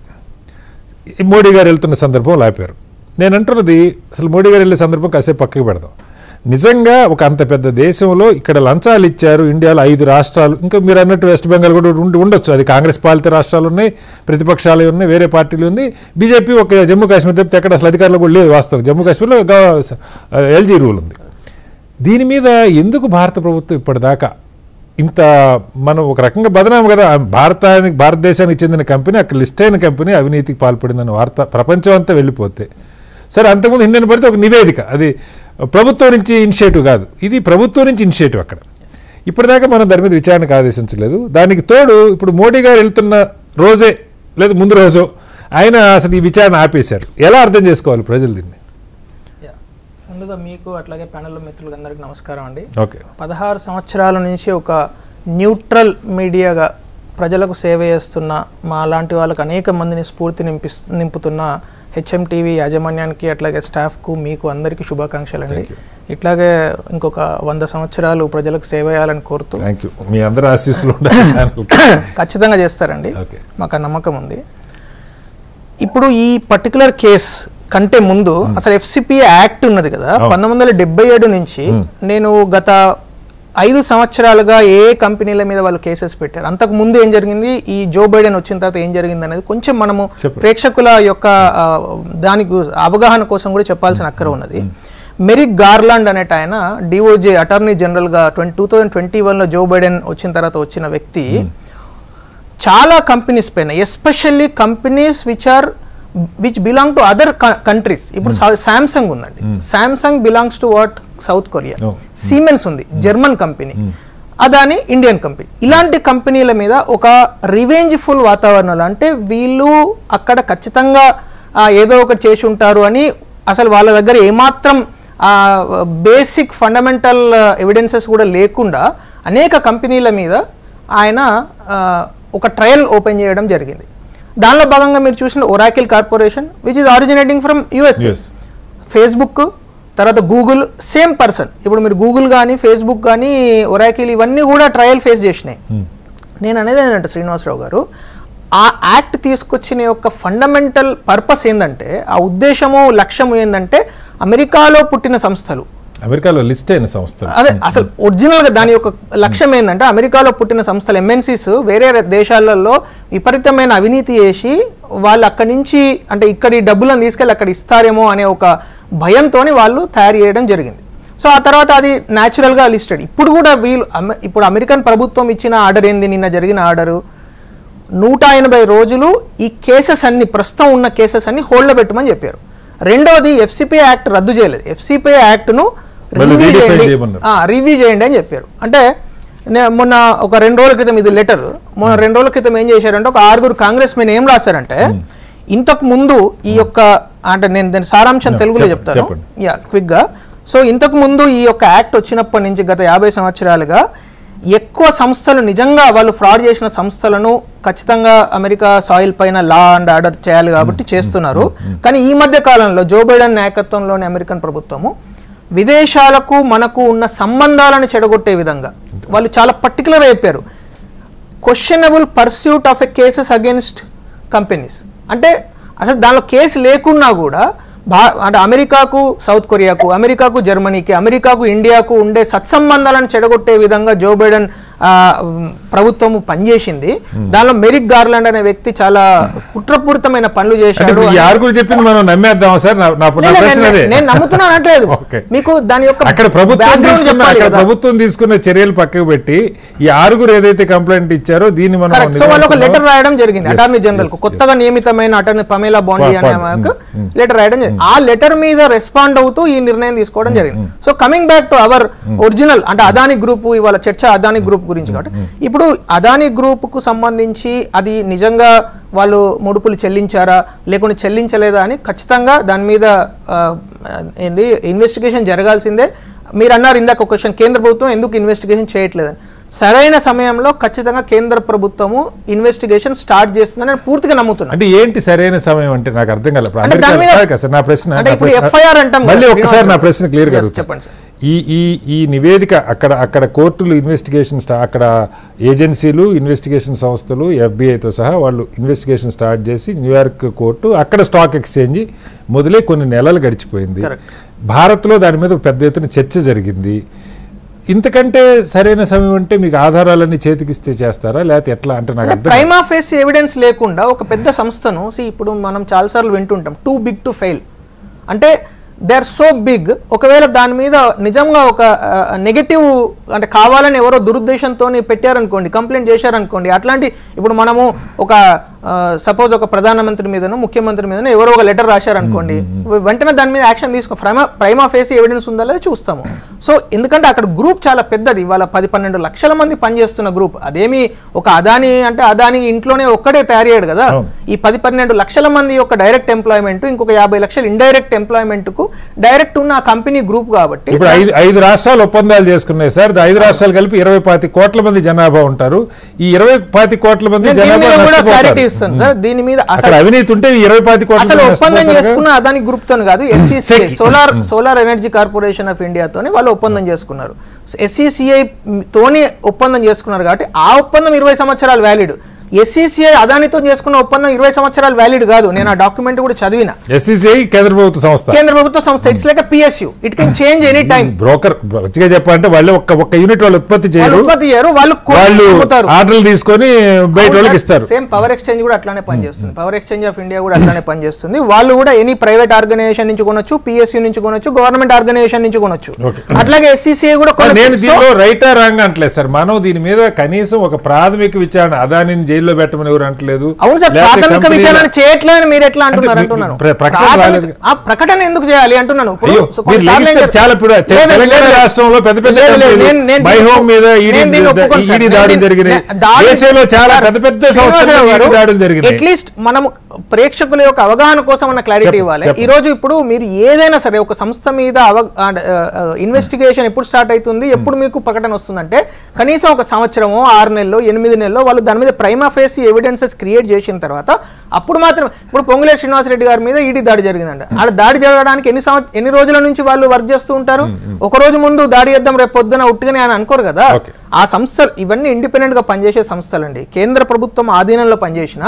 మోడీ గారు వెళ్తున్న సందర్భంలో ఆపారు. నేను అంటున్నది అసలు మోడీ గారు వెళ్ళే సందర్భం కాసేపు పక్కకి పెడదాం. నిజంగా ఒక అంత పెద్ద దేశంలో ఇక్కడ లంచాలు ఇచ్చారు. ఇండియాలో 5 రాష్ట్రాలు, ఇంకా మీరు అన్నట్టు వెస్ట్ బెంగాల్ కూడా ఉండొచ్చు, అది కాంగ్రెస్ పాలిత రాష్ట్రాలు ఉన్నాయి, ప్రతిపక్షాలు ఉన్నాయి, వేరే పార్టీలు ఉన్నాయి. బీజేపీ ఒక జమ్మూ కాశ్మీర్ తప్పితే ఎక్కడ అసలు అధికారంలో కూడా లేదు. వాస్తవం జమ్మూ కాశ్మీర్లో ఎల్జీ రూల్ ఉంది. దీని మీద ఎందుకు భారత ప్రభుత్వం ఇప్పటిదాకా ఇంత మనం ఒక రకంగా బదనాము కదా, భారతదేశానికి చెందిన కంపెనీ, అక్కడ లిస్ట్ అయిన కంపెనీ అవినీతికి పాల్పడిందని వార్త ప్రపంచం అంతా వెళ్ళిపోతే, సరే అంతకుముందు ఇండియన్ పడితే ఒక నివేదిక, అది ప్రభుత్వం నుంచి ఇనిషియేటివ్ కాదు, ఇది ప్రభుత్వం నుంచి ఇనిషియేటివ్. అక్కడ ఇప్పటిదాకా మనం దాని మీద విచారణకు ఆదేశించలేదు. దానికి తోడు ఇప్పుడు మోడీ గారు వెళ్తున్న రోజే లేదు ముందు రోజు ఆయన అసలు ఈ విచారణ ఆపేశారు. ఎలా అర్థం చేసుకోవాలి ప్రజలు దీన్ని? ముందుగా మీకు అట్లాగే ప్యానెల్ మిత్రులకు అందరికీ నమస్కారం అండి. ఓకే, 16 సంవత్సరాల నుంచి ఒక న్యూట్రల్ మీడియాగా ప్రజలకు సేవ చేస్తున్న మా లాంటి వాళ్ళకి అనేక మందిని స్ఫూర్తి నింపుతున్న హెచ్ఎం టీవీ యాజమాన్యానికి అట్లాగే స్టాఫ్కు మీకు అందరికీ శుభాకాంక్షలు అండి. ఇట్లాగే ఇంకొక 100 సంవత్సరాలు ప్రజలకు సేవ చేయాలని కోరుతూ మీ అందరి ఆశీస్సులు ఖచ్చితంగా చేస్తారండి, మాకు ఆ నమ్మకం ఉంది. ఇప్పుడు ఈ పర్టికులర్ కేస్ కంటే ముందు అసలు ఎఫ్సిపిఏ యాక్ట్ ఉన్నది కదా, 1977 నుంచి నేను గత 5 సంవత్సరాలుగా ఏ కంపెనీల మీద వాళ్ళు కేసెస్ పెట్టారు, అంతకు ముందు ఏం జరిగింది, ఈ జో బైడెన్ వచ్చిన తర్వాత ఏం జరిగింది అనేది కొంచెం మనము ప్రేక్షకుల యొక్క దానికి అవగాహన కోసం కూడా చెప్పాల్సిన అక్కర ఉన్నది. మెరిక్ గార్లాండ్ అనేట ఆయన డిఓజే అటార్నీ జనరల్గా 2021లో జో బైడెన్ వచ్చిన తర్వాత వచ్చిన వ్యక్తి చాలా కంపెనీస్ పైన, especially companies which belong to other countries. ఇప్పుడు సామ్సంగ్ ఉందండి, Samsung belongs to what South Korea, Siemens ఉంది German company, Adani Indian company. ఇలాంటి కంపెనీల మీద ఒక రివెంజ్ఫుల్ వాతావరణంలో, అంటే వీళ్ళు అక్కడ ఖచ్చితంగా ఏదో ఒకటి చేసి ఉంటారు అని అసలు వాళ్ళ దగ్గర ఏమాత్రం బేసిక్ ఫండమెంటల్ ఎవిడెన్సెస్ కూడా లేకుండా అనేక కంపెనీల మీద ఆయన ఒక ట్రయల్ ఓపెన్ చేయడం జరిగింది. దానిలో భాగంగా మీరు చూసిన Oracle corporation which is originating from USA, Facebook, తర్వాత గూగుల్, సేమ్ పర్సన్. ఇప్పుడు మీరు గూగుల్ కానీ ఫేస్బుక్ కానీ ఒరాకిల్ ఇవన్నీ కూడా ట్రయల్ ఫేస్ చేసినాయి. నేను అనేది ఏంటంటే శ్రీనివాసరావు గారు, ఆ యాక్ట్ తీసుకొచ్చిన యొక్క ఫండమెంటల్ పర్పస్ ఏంటంటే, ఆ ఉద్దేశము లక్ష్యము ఏంటంటే అమెరికాలో పుట్టిన సంస్థలు, అమెరికాలో లిస్ట్ అయిన సంస్థలు, అదే అసలు ఒరిజినల్గా దాని యొక్క లక్ష్యం ఏంటంటే అమెరికాలో పుట్టిన సంస్థలు ఎంఎన్సీస్ వేరే దేశాలలో విపరీతమైన అవినీతి చేసి వాళ్ళు అక్కడి నుంచి అంటే ఇక్కడి డబ్బులను తీసుకెళ్ళి అక్కడ ఇస్తారేమో అనే ఒక భయంతో వాళ్ళు తయారు చేయడం జరిగింది. సో ఆ తర్వాత అది న్యాచురల్గా లిస్టెడ్. ఇప్పుడు కూడా ఇప్పుడు అమెరికన్ ప్రభుత్వం ఇచ్చిన ఆర్డర్ ఏంది, నిన్న జరిగిన ఆర్డరు 180 రోజులు ఈ కేసెస్ అన్ని, ప్రస్తుతం ఉన్న కేసెస్ అన్ని హోల్డ్లో పెట్టమని చెప్పారు. రెండోది ఎఫ్సిపిఏ యాక్ట్ రద్దు చేయలేదు, ఎఫ్సిపిఏ యాక్ట్ను రివ్యూ చేయండి అని చెప్పారు. అంటే మొన్న ఒక 2 రోజుల క్రితం, ఇది లెటర్, మొన్న 2 రోజుల క్రితం ఏం చేశారంటే ఒక 6 కాంగ్రెస్ మెన్ ఏం రాశారంటే, ఇంతకు ముందు ఈ యొక్క, అంటే నేను దాని సారాంశం తెలుగులో చెప్తాను క్విక్గా. సో ఇంతకు ముందు ఈ యొక్క యాక్ట్ వచ్చినప్పటి నుంచి గత 50 సంవత్సరాలుగా ఎక్కువ సంస్థలు నిజంగా వాళ్ళు ఫ్రాడ్ చేసిన సంస్థలను ఖచ్చితంగా అమెరికా సాయిల్ పైన లా అండ్ ఆర్డర్ చేయాలి కాబట్టి చేస్తున్నారు. కానీ ఈ మధ్య కాలంలో జో బైడెన్ నాయకత్వంలోని అమెరికన్ ప్రభుత్వము విదేశాలకు మనకు ఉన్న సంబంధాలను చెడగొట్టే విధంగా వాళ్ళు చాలా పర్టికులర్ అయిపోయారు. Questionable pursuit of a cases against companies, అంటే అసలు దానిలో కేసు లేకున్నా కూడా అంటే అమెరికాకు సౌత్ కొరియాకు, అమెరికాకు జర్మనీకి, అమెరికాకు ఇండియాకు ఉండే సత్సంబంధాలను చెడగొట్టే విధంగా జో బైడెన్ ప్రభుత్వము పనిచేసింది. దానిలో మెరిక్ గార్లాండ్ అనే వ్యక్తి చాలా కుట్రపూరితమైన పనులు చేశాడు. నేను నమ్ముతున్నానట్లేదు, మీకు దాని యొక్క ప్రభుత్వం తీసుకున్న చర్యలు పక్కకు పెట్టి ఈ 6 ఏదైతే కంప్లైంట్ ఇచ్చారో దీన్ని మనం, సో వాళ్ళు ఒక లెటర్ రాయడం జరిగింది అటార్నీ జనరల్ కు, కొత్తగా నియమితమైన అటార్నీ పమేలా బాండీ అనే లెటర్ రాయడం జరిగింది. ఆ లెటర్ మీద రెస్పాండ్ అవుతూ ఈ నిర్ణయం తీసుకోవడం జరిగింది. So coming back to our original, అంటే అదానీ గ్రూప్, ఇవాళ చర్చ అదానీ గ్రూప్ గురించి. కాబట్టి ఇప్పుడు అదానీ గ్రూప్ కు సంబంధించి అది నిజంగా వాళ్ళు ముడుపులు చెల్లించారా లేకుంటే చెల్లించలేదా అని ఖచ్చితంగా దాని మీద ఏంది ఇన్వెస్టిగేషన్ జరగాల్సిందే. మీరు అన్నారు ఇందాక ఒక క్వశ్చన్, కేంద్ర ప్రభుత్వం ఎందుకు ఇన్వెస్టిగేషన్ చేయట్లేదని. సరైన సమయంలో ఖచ్చితంగా కేంద్ర ప్రభుత్వము ఇన్వెస్టిగేషన్ స్టార్ట్ చేస్తుందని పూర్తిగా నమ్ముతున్నాను. అంటే ఏంటి సరైన సమయం అంటే నాకు అర్థం కాలేదు. నా ప్రశ్న మళ్ళీ ఒకసారి నా ప్రశ్న క్లియర్ గా చెప్పండి సార్. ఈ నివేదిక అక్కడ కోర్టులు ఇన్వెస్టిగేషన్ అక్కడ ఏజెన్సీలు, ఇన్వెస్టిగేషన్ సంస్థలు, ఎఫ్బిఐతో సహా వాళ్ళు ఇన్వెస్టిగేషన్ స్టార్ట్ చేసి న్యూయార్క్ కోర్టు, అక్కడ స్టాక్ ఎక్స్చేంజ్ మొదలై కొన్ని నెలలు గడిచిపోయింది. భారత్లో దాని మీద పెద్ద ఎత్తున చర్చ జరిగింది. ఇంతకంటే సరైన సమయం అంటే మీకు ఆధారాలన్నీ చేతికిస్తే చేస్తారా లేకపోతే ఎట్లా అంటే నాకు అర్థం. ప్రైమా ఫేసి ఎవిడెన్స్ లేకుండా ఒక పెద్ద సంస్థను ఇప్పుడు మనం చాలాసార్లు వింటుంటాం టూ బిగ్ టు ఫెయిల్. అంటే దే ఆర్ సో బిగ్. ఒకవేళ దాని మీద నిజంగా ఒక నెగటివ్ అంటే కావాలని ఎవరో దురుద్దేశంతో పెట్టారనుకోండి, కంప్లైంట్ చేశారనుకోండి, అట్లాంటి ఇప్పుడు మనము ఒక సపోజ్ ఒక ప్రధానమంత్రి మీదనో ముఖ్యమంత్రి మీదనో ఎవరో ఒక లెటర్ రాశారనుకోండి, వెంటనే దాని మీద యాక్షన్ తీసుకో, ప్రైమా ఫేసి ఎవిడెన్స్ ఉందా లేదా చూస్తాము. సో ఎందుకంటే అక్కడ గ్రూప్ చాలా పెద్దది, ఇవాళ 10-12 లక్షల మంది పనిచేస్తున్న గ్రూప్. అదేమి ఒక అదాని అంటే అదాని ఇంట్లోనే ఒక్కడే తయారయ్యాడు కదా. ఈ 10-12 లక్షల మంది యొక్క డైరెక్ట్ ఎంప్లాయ్మెంట్, ఇంకొక 50 లక్షల ఇండైరెక్ట్ ఎంప్లాయ్మెంట్ కు డైరెక్ట్ ఉన్న కంపెనీ గ్రూప్ కాబట్టి. ఇప్పుడు 5 రాష్ట్రాలు ఒప్పందాలు చేసుకున్నాయి సార్. 5 రాష్ట్రాలు కలిపి 25 కోట్ల మంది జనాభా ఉంటారు. ఈ 25 కోట్ల మంది జనాభా ఇస్తాను సార్. దీని మీద అసలు అవినీతి ఉంటే 25 కోట్ల అసలు ఒప్పందం చేసుకున్న అదాని గ్రూప్ తో కాదు, SCCI solar energy corporation of India తోని వాళ్ళు ఒప్పందం చేసుకున్నారు. SCCI తోని ఒప్పందం చేసుకున్నారు కాబట్టి ఆ ఒప్పందం 20 సంవత్సరాలు వ్యాలిడ్. SCCI అదానితో చేసుకున్న ఒప్పందం 20 సంవత్సరాలు వ్యాలిడ్ కాదు. నేను ఆ డాక్యుమెంట్ కూడా చదివిన. SCCI కేంద్ర ప్రభుత్వ సంస్థ. It's like PSU, it can change any time. Broker మంచిగా చెప్పాలంటే వాళ్ళు ఒక్క యూనిట్ వాళ్ళు ఉత్పత్తి చేయరు, వాళ్ళు ఆర్డర్లు తీసుకొని బయట వాళ్ళకి ఇస్తారు. సేమ్ పవర్ ఎక్స్చేంజ్ కూడా అట్లానే పనిచేస్తుంది. పవర్ ఎక్స్చేంజ్ ఆఫ్ ఇండియా కూడా అట్లానే పనిచేస్తుంది. వాళ్ళు కూడా ఎనీ ప్రైవేట్ ఆర్గనైజేషన్ నుంచి కొనొచ్చు, PSU నుంచి కొనొచ్చు, గవర్నమెంట్ ఆర్గనైజేషన్ నుంచి కొనొచ్చు. అట్లాగే SCCI కూడా. నేను దీనిలో రైటా రాంగ్ అంటలేదు సార్. మనం దీని మీద కనీసం ఒక ప్రాథమిక విచారణ అదానిని జైల్లో పెట్టమని ఎవరు అంటలేదు. అవును సార్, ప్రాథమిక విచారణ చేయట్లేదు మీరు ఎట్లా అంటున్నారు అంటున్నాను. ఆ ప్రకటన ఎందుకు చేయాలి అంటున్నాను. రాష్ట్రంలో పెద్ద పెద్ద అట్లీస్ట్ మనం ప్రేక్షకుల యొక్క అవగాహన కోసం అన్న క్లారిటీ ఇవ్వాలి. ఈ రోజు ఇప్పుడు మీరు ఏదైనా సరే ఒక సంస్థ మీద ఇన్వెస్టిగేషన్ ఎప్పుడు స్టార్ట్ అవుతుంది, ఎప్పుడు మీకు ప్రకటన వస్తుందంటే కనీసం ఒక సంవత్సరమో 6 నెలలో 8 నెలలో వాళ్ళు దాని మీద ప్రైమా ఫేసి ఎవిడెన్సెస్ క్రియేట్ చేసిన తర్వాత అప్పుడు మాత్రం. ఇప్పుడు పొంగులేటి శ్రీనివాసరెడ్డి గారి మీద ఈడీ దాడి జరిగిందంట. ఆ దాడి జరగడానికి ఎన్ని రోజుల నుంచి వాళ్ళు వర్క్ చేస్తూ ఉంటారు? ఒక రోజు ముందు దాడి చేద్దాం రేపు పొద్దున ఉట్టుగానే అని అనుకోరు కదా. ఆ సంస్థలు ఇవన్నీ ఇండిపెండెంట్ గా పనిచేసే సంస్థలండి. కేంద్ర ప్రభుత్వం ఆధీనంలో పనిచేసిన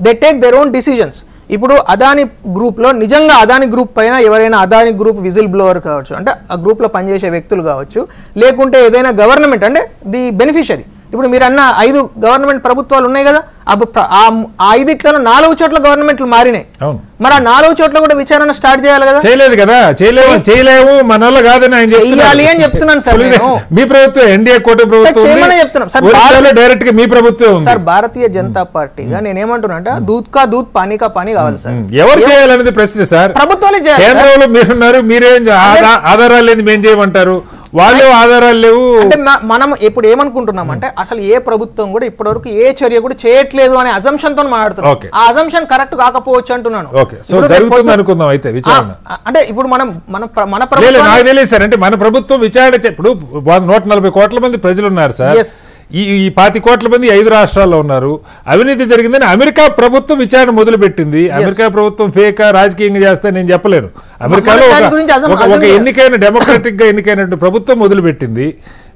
they take their own decisions. ఇప్పుడు అదాని గ్రూప్ లో నిజంగా అదాని గ్రూప్ పైన ఎవరైనా అదాని గ్రూప్ విజిల్ బ్లోవర్ కావచ్చు, అంటే ఆ గ్రూప్ లో పనిచేసే వ్యక్తులు కావచ్చు, లేకుంటే ఏదైనా గవర్నమెంట్ అంటే ది బెనిఫిషరీ. ఇప్పుడు మీరు అన్న 5 గవర్నమెంట్ ప్రభుత్వాలు ఉన్నాయి కదా, ఆ 5 4 చోట్ల గవర్నమెంట్లు మారినాయి. మరి ఆ 4 చోట్ల కూడా విచారణ స్టార్ట్ చేయాలి కదా. చేయలేదు కదా, చేయలేము మన వల్ల కాదని ఆయన చెయ్యాలి అని చెప్తున్నాను సార్. మీ ప్రభుత్వం ఎన్డీఏ కూటమి ప్రభుత్వం చెప్తున్నాం సార్. డైరెక్ట్ గా మీ ప్రభుత్వం సార్, భారతీయ జనతా పార్టీగా నేనేమంటున్నా అంటే దూద్ కా దూద్ పానీ కా పానీ కావాలి సార్. ఎవరు చేయాలనేది ప్రశ్న సార్. ప్రభుత్వాలే చేయాలి. కేంద్రంలో మీరున్నారు, మీరేం ఆధారాలు లేదు మేం చేయమంటారు, వాళ్ళు ఆధారాలు లేవు అంటే మనం ఇప్పుడు ఏమనుకుంటున్నాం అంటే అసలు ఏ ప్రభుత్వం కూడా ఇప్పటివరకు ఏ చర్య కూడా చేయట్లేదు అనే అజంప్షన్ తో మాట్లాడుతున్నాం. ఆ అజంప్షన్ కరెక్ట్ కాకపోవచ్చు అంటున్నాను. అంటే ఇప్పుడు మన ప్రభుత్వం నాకు తెలియదు సార్. అంటే మన ప్రభుత్వం విచారణ ఇప్పుడు 140 కోట్ల మంది ప్రజలు ఉన్నారు సార్. ఈ 20 కోట్ల మంది 5 రాష్ట్రాల్లో ఉన్నారు. అవినీతి జరిగిందని అమెరికా ప్రభుత్వం విచారణ మొదలు పెట్టింది. అమెరికా ప్రభుత్వం ఫేక్ రాజకీయంగా చేస్తే నేను చెప్పలేను. అమెరికాలో ఒక ఎన్నికైన డెమోక్రటిక్ గా ఎన్నికైన ప్రభుత్వం మొదలు పెట్టింది.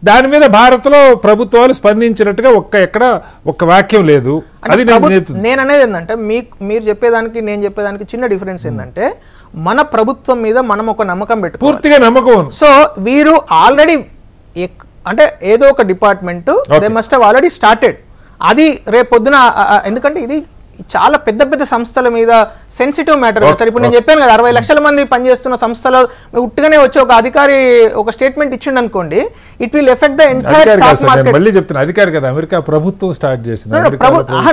దాని మీద భారత్ లో ప్రభుత్వాలు స్పందించినట్టుగా ఎక్కడ ఒక్క వాక్యం లేదు. అది నేను అనేది ఏంటంటే మీరు చెప్పేదానికి నేను చెప్పేదానికి చిన్న డిఫరెన్స్ ఏంటంటే మన ప్రభుత్వం మీద మనం ఒక నమ్మకం పెట్టుకోవాలి, పూర్తిగా నమ్మకం. సో వీరు ఆల్రెడీ అంటే ఏదో ఒక department they must have already started. అది రేపు పొద్దున ఎందుకంటే ఇది చాలా పెద్ద పెద్ద సంస్థల మీద సెన్సిటివ్ మ్యాటర్ సార్. ఇప్పుడు నేను చెప్పాను కదా 60 లక్షల మంది పనిచేస్తున్న సంస్థలో ఉట్టుగానే వచ్చి ఒక అధికారి ఒక స్టేట్మెంట్ ఇచ్చిండు అనుకోండి, it will effect the entire stock market. మళ్ళీ చెప్తున్నా, అధికారి కదా అమెరికా ప్రభుత్వం స్టార్ట్ చేసింది.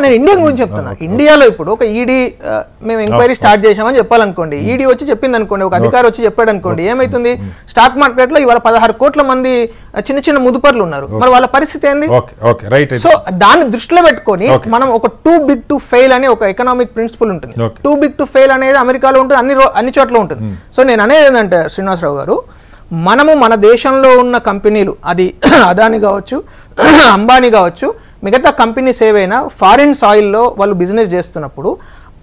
నేను ఇండియా గురించి చెప్తున్నా. ఇండియాలో ఇప్పుడు ఒక ఈడీ మేము ఎంక్వైరీ స్టార్ట్ చేసామని చెప్పాలనుకోండి, ఈడీ వచ్చి చెప్పింది అనుకోండి, ఒక అధికారి వచ్చి చెప్పాడు అనుకోండి, ఏమైతుంది స్టాక్ మార్కెట్ లో ఇవాళ 16 కోట్ల మంది చిన్న చిన్న ముదుపర్లు ఉన్నారు. మరి వాళ్ళ పరిస్థితి ఏంది? సో దాన్ని దృష్టిలో పెట్టుకొని మనం ఒక టూ బిగ్ టు ఫెయిల్ అనే ఒక ఎకనామిక్ ప్రిన్సిపల్ ఉంటుంది. టూ బిగ్ టు ఫెయిల్ అనేది అమెరికాలో ఉంటుంది, అన్ని చోట్ల ఉంటుంది. సో నేను అనేది ఏంటంటే శ్రీనివాసరావు గారు, మనము మన దేశంలో ఉన్న కంపెనీలు, అది అదాని కావచ్చు, అంబానీ కావచ్చు, మిగతా కంపెనీస్ ఏవైనా ఫారిన్ సాయిల్లో వాళ్ళు బిజినెస్ చేస్తున్నప్పుడు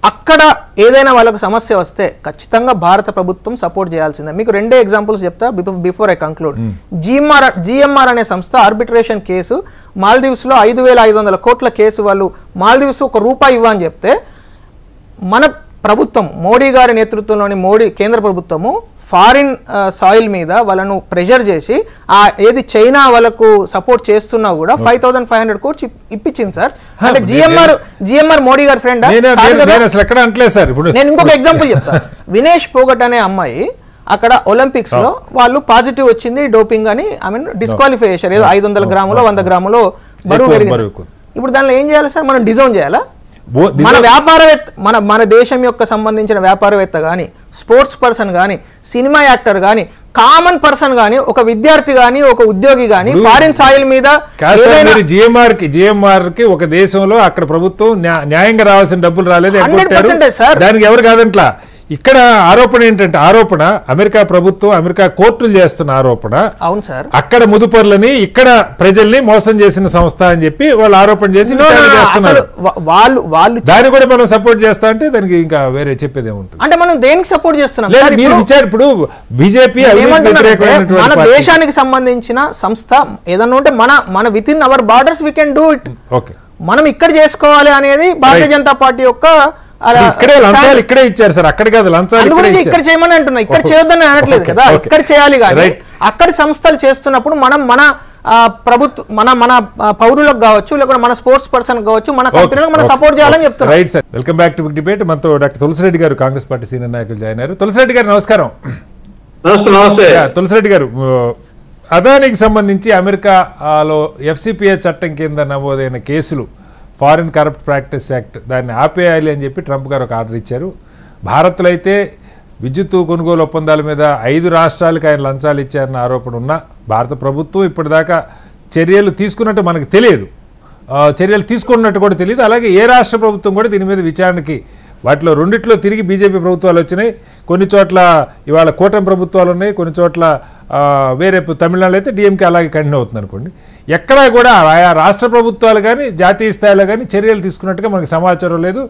అక్కడ ఏదైనా వాళ్ళకు సమస్య వస్తే ఖచ్చితంగా భారత ప్రభుత్వం సపోర్ట్ చేయాల్సిందే. మీకు 2 ఎగ్జాంపుల్స్ చెప్తా బిఫోర్ ఐ కంక్లూడ్. జిఎంఆర్ అనే సంస్థ ఆర్బిట్రేషన్ కేసు మాల్దీవ్స్ లో 5,500 కోట్ల కేసు, వాళ్ళు మాల్దీవ్స్ ₹1 ఇవ్వని చెప్తే మన ప్రభుత్వం మోడీ గారి నేతృత్వంలోని కేంద్ర ప్రభుత్వము ఫారిన్ సాయిల్ మీద వాళ్ళను ప్రెషర్ చేసి ఏది చైనా వాళ్ళకు సపోర్ట్ చేస్తున్నా కూడా 5,500 కోట్స్ ఇప్పించింది సార్. అంటే జిఎంఆర్ మోడీ గారి ఫ్రెండ్. నేను ఇంకొక ఎగ్జాంపుల్ చెప్తాను. వినేష్ పోగట్ అనే అమ్మాయి అక్కడ ఒలింపిక్స్ లో వాళ్ళు పాజిటివ్ వచ్చింది డోపింగ్ అని ఐ మీన్ డిస్క్వాలిఫై చేశారు. ఏదో 500 గ్రాములో 100 గ్రాములో బరువు పెరిగింది. ఇప్పుడు దానిలో ఏం చేయాలి సార్? మనం డిజైన్ చేయాలా? మన వ్యాపారవేత్త మన దేశం యొక్క సంబంధించిన వ్యాపారవేత్త కానీ, స్పోర్ట్స్ పర్సన్ కానీ, సినిమా యాక్టర్ కానీ, కామన్ పర్సన్ గానీ, ఒక విద్యార్థి గానీ, ఒక ఉద్యోగి గానీ ఫారిన్ సాయిల్ మీద జిఎంఆర్ కి ఒక దేశంలో అక్కడ ప్రభుత్వం న్యాయంగా రావాల్సిన డబ్బులు రాలేదు, దానికి ఎవరు కాదంట్లా. ఇక్కడ ఆరోపణ ఏంటంటే అమెరికా ప్రభుత్వం, అమెరికా కోర్టులు చేస్తున్న ఆరోపణ, అవును సార్, అక్కడ ముదుపర్లని ఇక్కడ ప్రజల్ని మోసం చేసిన సంస్థ అని చెప్పి వాళ్ళు ఆరోపణ చేసి వాళ్ళు దాన్ని కూడా మనం సపోర్ట్ చేస్తా అంటే దానికి ఇంకా వేరే చెప్పేది ఏముంటుంది? అంటే మనం దేనికి సపోర్ట్ చేస్తున్నాం? ఇప్పుడు బీజేపీ మన దేశానికి సంబంధించిన సంస్థ ఏదన్నా ఉంటే మన with in our borders we can do it. Okay, మనం ఇక్కడ చేసుకోవాలి అనేది భారతీయ జనతా పార్టీ యొక్క ఇక్కడే లంచాలు ఇక్కడే ఇచ్చారు సార్, అక్కడ కాదు లంచాలు ఇక్కడ చేయమని అంటున్నా. ఇక్కడ చేయొద్దని అనట్లేదు కదా, ఇక్కడ చేయాలి. కానీ అక్కడి సంస్థలు చేస్తున్నప్పుడు మనం మన ప్రభుత్వం మన పౌరులకు కావచ్చు, లేకపోతే మన స్పోర్ట్స్ పర్సన్ కావచ్చు, మన కంపెనీలకు మనం సపోర్ట్ చేయాలని చెప్తున్నాం. Right sir, welcome back to big debate. మనతో డాక్టర్ తులసిరెడ్డి గారు, కాంగ్రెస్ పార్టీ సీనియర్ నాయకులు జాయిన్ అయ్యారు. తులసిరెడ్డి గారు నమస్కారం. తులసిరెడ్డి గారు, అదానికి సంబంధించి అమెరికాలో ఎఫ్సిపిఏ చట్టం కింద నమోదైన కేసులు, ఫారిన్ కరప్ట్ ప్రాక్టీస్ యాక్ట్, దాన్ని ఆపేయాలి అని చెప్పి ట్రంప్ గారు ఒక ఆర్డర్ ఇచ్చారు. భారత్లో అయితే విద్యుత్ కొనుగోలు ఒప్పందాల మీద 5 రాష్ట్రాలకు ఆయన లంచాలు ఇచ్చారన్న ఆరోపణ ఉన్న భారత ప్రభుత్వం ఇప్పటిదాకా చర్యలు తీసుకున్నట్టు మనకు తెలియదు, చర్యలు తీసుకున్నట్టు కూడా తెలియదు. అలాగే ఏ రాష్ట్ర ప్రభుత్వం కూడా దీని మీద విచారణకి, వాటిలో రెండిట్లో తిరిగి బీజేపీ ప్రభుత్వాలు వచ్చినాయి, కొన్ని చోట్ల ఇవాళ కూటమి ప్రభుత్వాలు ఉన్నాయి, కొన్ని చోట్ల వేరే తమిళనాడు అయితే డిఎంకే అలాగే కంటిన్యూ అవుతుంది అనుకోండి. ఎక్కడా కూడా ఆయా రాష్ట్ర ప్రభుత్వాలు కానీ జాతీయ స్థాయిలో కానీ చర్యలు తీసుకున్నట్టుగా మనకు సమాచారం లేదు.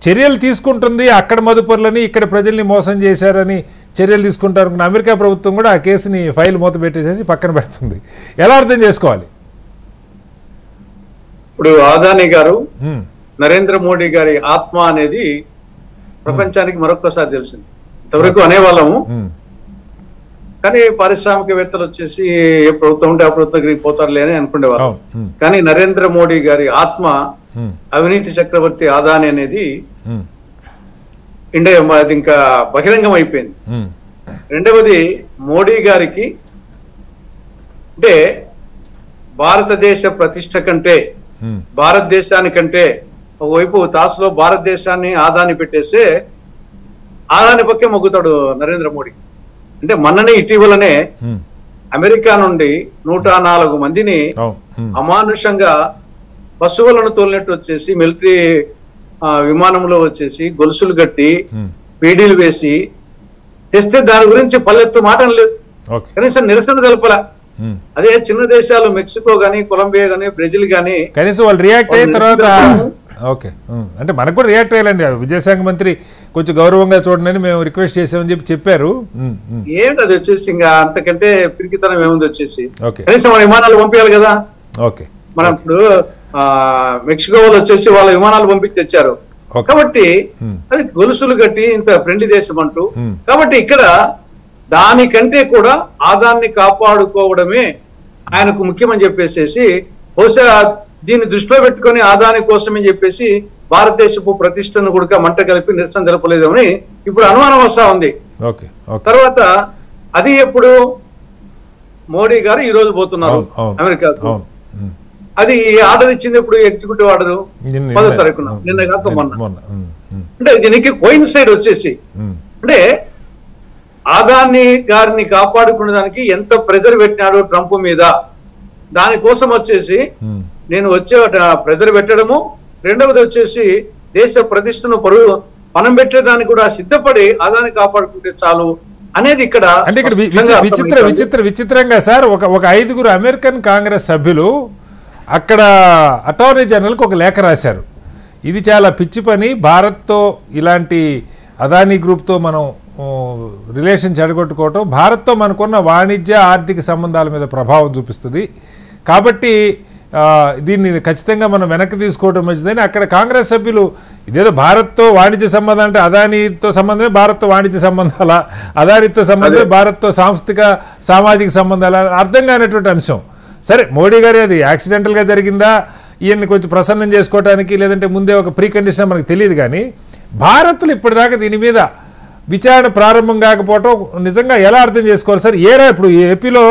చర్యలు తీసుకుంటుంది అక్కడ మదుపరులని, ఇక్కడ ప్రజల్ని మోసం చేశారని చర్యలు తీసుకుంటారు. అమెరికా ప్రభుత్వం కూడా ఆ కేసుని ఫైల్ మూత పెట్టేసేసి పక్కన పెడుతుంది. ఎలా అర్థం చేసుకోవాలి? ఇప్పుడు అదానీ గారు, నరేంద్ర మోడీ గారి ఆత్మ అనేది ప్రపంచానికి మరొకసారి తెలిసింది. ఇంతవరకు అనేవాళ్ళము, కానీ పారిశ్రామికవేత్తలు వచ్చేసి ఏ ప్రభుత్వం ఉంటే ఆ ప్రభుత్వం పోతారులే అని అనుకునేవాళ్ళం. కానీ నరేంద్ర మోడీ గారి ఆత్మ, అవినీతి చక్రవర్తి అదానీ అనేది ఇండియా అది ఇంకా బహిరంగం అయిపోయింది. రెండవది, మోడీ గారికి అంటే భారతదేశ ప్రతిష్ట కంటే, భారతదేశానికంటే ఒకవైపు తాసులో భారతదేశాన్ని ఆదాని పెట్టేస్తే ఆదాని పక్కే మొగ్గుతాడు నరేంద్ర మోడీ. అంటే మొన్ననే ఇటీవలనే అమెరికా నుండి 104 మందిని అమానుషంగా పశువులను తోలినట్టు వచ్చేసి మిలిటరీ విమానంలో వచ్చేసి గొలుసులు కట్టి పీడీలు వేసి తెస్తే దాని గురించి పల్లెత్తు మాట లేదు, కనీసం నిరసన తెలపల. అదే చిన్న దేశాలు మెక్సికో గానీ, కొలంబియా గానీ, బ్రెజిల్ గానీ కనీసం వాళ్ళు రియాక్ట్ అయిన తర్వాత ఓకే అంటే మనకు కూడా రియాక్ట్ అయ్యాలండి. విదేశాంగ మంత్రి కొంచెం గౌరవంగా చూడండి మేము రిక్వెస్ట్ చేసామని చెప్పారు. ఏంటి అది వచ్చేసి ఇంకా అంతకంటే పిరికితనం ఏముంది వచ్చేసి, కనీసం మన విమానాలు పంపించాలి కదా. ఓకే, మనం ఇప్పుడు మెక్సికో వాళ్ళు వచ్చేసి వాళ్ళ విమానాలు పంపించి తెచ్చారు కాబట్టి అది గొలుసులు కట్టి ఇంత ఫ్రెండ్లీ దేశం అంటూ, కాబట్టి ఇక్కడ దానికంటే కూడా ఆదాన్ని కాపాడుకోవడమే ఆయనకు ముఖ్యమని చెప్పేసి, బహుశా దీన్ని దృష్టిలో పెట్టుకుని ఆదాని కోసమని చెప్పేసి భారతదేశపు ప్రతిష్టను కూడా మంట కలిపి నిరసన తెలపలేదని ఇప్పుడు అనుమానం వస్తా ఉంది. తర్వాత అది ఎప్పుడు మోడీ గారు ఈ రోజు పోతున్నారు అమెరికాకు. అది ఆర్డర్ ఇచ్చింది ఇప్పుడు ఎగ్జిక్యూటివ్ ఆర్డర్ 10వ తారీఖున, నిన్న కాక మొన్న. అంటే దీనికి కోయిన్సైడ్ వచ్చేసి అంటే ఆదాని గారిని కాపాడుకునే దానికి ఎంత ప్రెజర్ పెట్టినాడు ట్రంప్ మీద, దానికోసం వచ్చేసి నేను వచ్చే ప్రెజర్ పెట్టడము, రెండవది వచ్చేసి దేశ ప్రతిష్టను పనం పెట్టేదానికి కూడా సిద్ధపడి ఆదాన్ని కాపాడుకుంటే చాలు అనేది ఇక్కడ. అంటే ఇక్కడ విచిత్రంగా సార్ ఒక 5 అమెరికన్ కాంగ్రెస్ సభ్యులు అక్కడ అటార్నీ జనరల్కి ఒక లేఖ రాశారు. ఇది చాలా పిచ్చి పని, భారత్తో ఇలాంటి అదానీ గ్రూప్తో మనం రిలేషన్ చెడగొట్టుకోవటం భారత్తో మనకున్న వాణిజ్య ఆర్థిక సంబంధాల మీద ప్రభావం చూపిస్తుంది, కాబట్టి దీన్ని ఖచ్చితంగా మనం వెనక్కి తీసుకోవడం మంచిదని అక్కడ కాంగ్రెస్ సభ్యులు, ఇదేదో భారత్తో వాణిజ్య సంబంధం అంటే అదానీతో సంబంధమే భారత్తో వాణిజ్య సంబంధాల, అదానీతో సంబంధమే భారత్తో సాంస్కృతిక సామాజిక సంబంధాల, అర్థం కానటువంటి అంశం. సరే, మోడీ గారి అది యాక్సిడెంటల్గా జరిగిందా, ఈయన్ని కొంచెం ప్రసన్నం చేసుకోవడానికి, లేదంటే ముందే ఒక ప్రీ కండిషన్ మనకు తెలియదు. కానీ భారత్లో ఇప్పటిదాకా దీని మీద విచారణ ప్రారంభం కాకపోవటం నిజంగా ఎలా అర్థం చేసుకోవాలి సార్? ఇప్పుడు ఏపీలో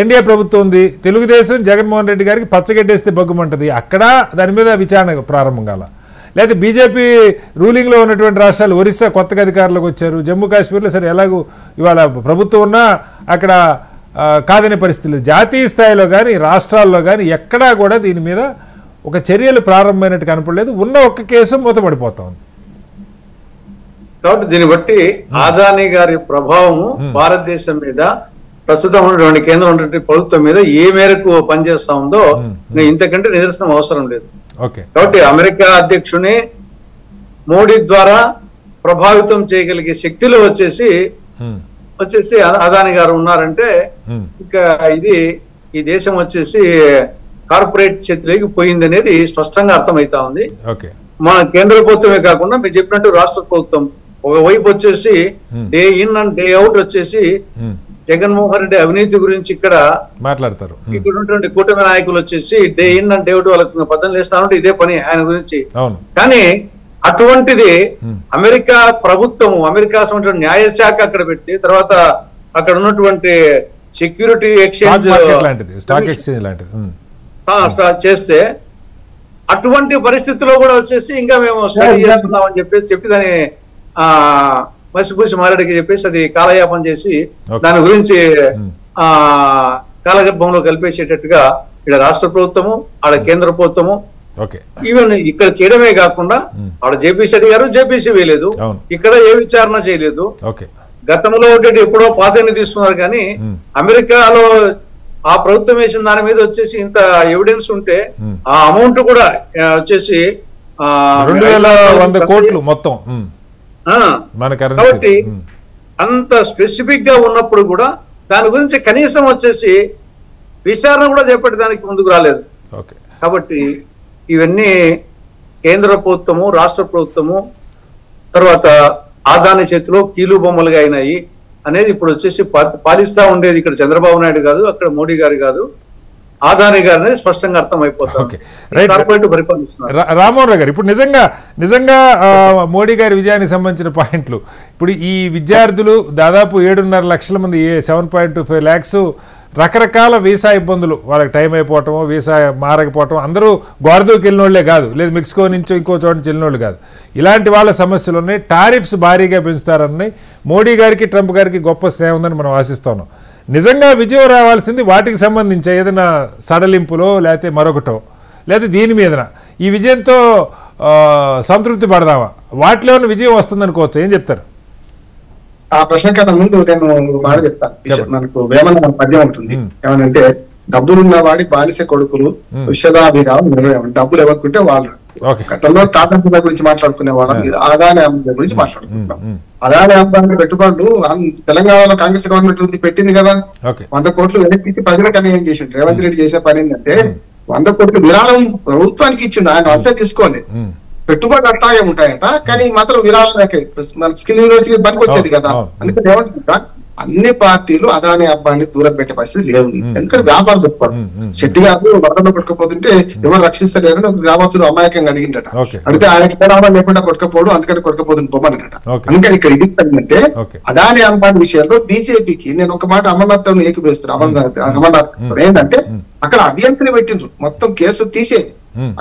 ఎన్డీఏ ప్రభుత్వం ఉంది, తెలుగుదేశం జగన్మోహన్ రెడ్డి గారికి పచ్చగడ్డేస్తే బగ్గుమంటది, అక్కడ దాని మీద విచారణ ప్రారంభం కాల. లేదా బీజేపీ రూలింగ్లో ఉన్నటువంటి రాష్ట్రాలు, ఒరిస్సా కొత్తగా అధికారులకు వచ్చారు, జమ్మూ కాశ్మీర్లో సరే ఎలాగూ ఇవాళ ప్రభుత్వం ఉన్నా అక్కడ కాదనే పరిస్థితి లేదు. జాతీయ స్థాయిలో కానీ రాష్ట్రాల్లో కానీ ఎక్కడా కూడా దీని మీద ఒక చర్యలు ప్రారంభమైనట్టు కనపడలేదు. ఉన్న ఒక్క కేసు మూతపడిపోతా ఉంది. కాబట్టి దీన్ని బట్టి అదానీ గారి ప్రభావము భారతదేశం మీద, ప్రస్తుతం ఉన్నటువంటి కేంద్రం ఉన్నటువంటి ప్రభుత్వం మీద ఏ మేరకు పనిచేస్తా ఉందో ఇంతకంటే నిదర్శనం అవసరం లేదు. కాబట్టి అమెరికా అధ్యక్షుని మోడీ ద్వారా ప్రభావితం చేయగలిగే శక్తిలో వచ్చేసి అదానీ గారు ఉన్నారంటే ఇంకా ఈ దేశం వచ్చేసి కార్పొరేట్ చేతిలోకి పోయింది అనేది స్పష్టంగా అర్థమవుతా ఉంది. మన కేంద్ర ప్రభుత్వమే కాకుండా మీరు చెప్పినట్టు రాష్ట్ర ప్రభుత్వం ఒకవైపు వచ్చేసి day in and day out వచ్చేసి జగన్మోహన్ రెడ్డి అవినీతి గురించి ఇక్కడ మాట్లాడతారు. ఇక్కడ ఉన్నటువంటి కూటమి నాయకులు వచ్చేసి day in and day out వాళ్ళకి పద్ధతులు వేస్తానంటే ఇదే పని ఆయన గురించి. కానీ అటువంటిది అమెరికా ప్రభుత్వము, అమెరికా న్యాయశాఖ అక్కడ పెట్టి తర్వాత అక్కడ ఉన్నటువంటి సెక్యూరిటీ ఎక్స్చేంజ్ చేస్తే అటువంటి పరిస్థితుల్లో కూడా వచ్చేసి ఇంకా మేము స్టడీ చేస్తున్నామని చెప్పి దాన్ని మసిపూసి మారేడికి చెప్పేసి అది కాలయాపన చేసి దాని గురించి కాలగర్భంలో కలిపేసేటట్టుగా ఇక్కడ రాష్ట్ర ప్రభుత్వము, ఆడ కేంద్ర ప్రభుత్వము, ఈవెన్ ఇక్కడ చేయడమే కాకుండా ఆడ జేపీసీ అడిగారు, జేపీసీ వేయలేదు, ఇక్కడ ఏ విచారణ చేయలేదు. గతంలో ఎప్పుడో పాతని తీసుకున్నారు కానీ అమెరికాలో ఆ ప్రభుత్వం వేసిన దాని మీద వచ్చేసి ఇంత ఎవిడెన్స్ ఉంటే ఆ అమౌంట్ కూడా వచ్చేసి 2,100 కోట్లు మొత్తం. కాబట్టి అంత స్పెసిఫిక్ గా ఉన్నప్పుడు కూడా దాని గురించి కనీసం వచ్చేసి విచారణ కూడా చేపట్టడానికి ముందుకు రాలేదు. కాబట్టి ఇవన్నీ కేంద్ర ప్రభుత్వము, రాష్ట్ర ప్రభుత్వము, తర్వాత అదానీ చేతిలో కీలు బొమ్మలుగా అయినాయి అనేది ఇప్పుడు వచ్చేసి పాలిస్తా ఉండేది ఇక్కడ చంద్రబాబు నాయుడు కాదు, అక్కడ మోడీ గారు కాదు, అదానీ గారు అనేది స్పష్టంగా అర్థమైపోతుంది. రామ్మోహన్ గారు, ఇప్పుడు నిజంగా మోడీ గారి విజయానికి సంబంధించిన పాయింట్లు, ఇప్పుడు ఈ విద్యార్థులు దాదాపు 7.5 లక్షల మంది, 7.25 lakhs రకరకాల వీసా ఇబ్బందులు, వాళ్ళకి టైం అయిపోవటం, వీసా మారకపోవటం, అందరూ గోరదూకి వెళ్ళిన వాళ్ళే కాదు, లేదు మెక్సికో నుంచో ఇంకో చోట వెళ్ళిన వాళ్ళు కాదు, ఇలాంటి వాళ్ళ సమస్యలు ఉన్నాయి. టారిఫ్స్ భారీగా పెంచుతారని మోడీ గారికి ట్రంప్ గారికి గొప్ప స్నేహం ఉందని మనం ఆశిస్తున్నాం. నిజంగా విజయం రావాల్సింది వాటికి సంబంధించి ఏదైనా సడలింపులో లేకపోతే మరొకటో, లేదా దీని మీదన ఈ విజయంతో సంతృప్తి పడదామా, వాటిలో విజయం వస్తుందనుకోవచ్చు, ఏం చెప్తారు? ఆ ప్రశ్న కన్నా ముందు నేను మాట చెప్తాను. మనకు వేమన పద్యం ఉంటుంది, ఏమనంటే డబ్బులున్న వాడి బానిస కొడుకులు విషదాభిరావు నిర్ణయం. డబ్బులు ఎవరుకుంటే వాళ్ళు. గతంలో టాటా గురించి మాట్లాడుకునే వాళ్ళం, అదానీ అంబానీ గురించి మాట్లాడుకుంటున్నాం. అదానీ అంబానీ పెట్టుబడులు తెలంగాణలో కాంగ్రెస్ గవర్నమెంట్ పెట్టింది కదా, 100 కోట్లు వెనక్కి ప్రజలకు అన్యాయం చేసిండు. రేవంత్ రెడ్డి చేసిన పని ఏంటంటే 100 కోట్లు విరాళం ప్రభుత్వానికి ఇచ్చిండు, ఆయన అంచనా తీసుకోవాలి. పెట్టుబడులు అట్లాగే ఉంటాయట, కానీ మాత్రం విరాళం మన స్కిల్ యూనివర్సిటీ బంక్ వచ్చేది కదా. అందుకని ఏమంటున్నా, అన్ని పార్టీలు అదానీ అబ్బాయిని దూరం పెట్టే పరిస్థితి లేదు. ఎందుకంటే వ్యాపారం పెట్టుకోవడం. శెట్టి గారు వరదలో కొట్టుకపోతుంటే ఎవరు రక్షిస్తలేరని ఒక గ్రామస్తులు అమాయకంగా అడిగిండట. అడిగితే ఆయనకి పోరామని లేకుండా కొట్టుకపోడు, అందుకని కొట్టుకపోతుంది పోమన్నట. అందుకని ఇక్కడ ఇది అంటే అదానీ అంబానీ విషయంలో బీజేపీకి నేను ఒక మాట అమర్నాథ్ ఏకీపిస్తున్నాను. అమర్నాథ్ ఏంటంటే అక్కడ అభ్యంతరం పెట్టిండ్రు, మొత్తం కేసు తీసేది.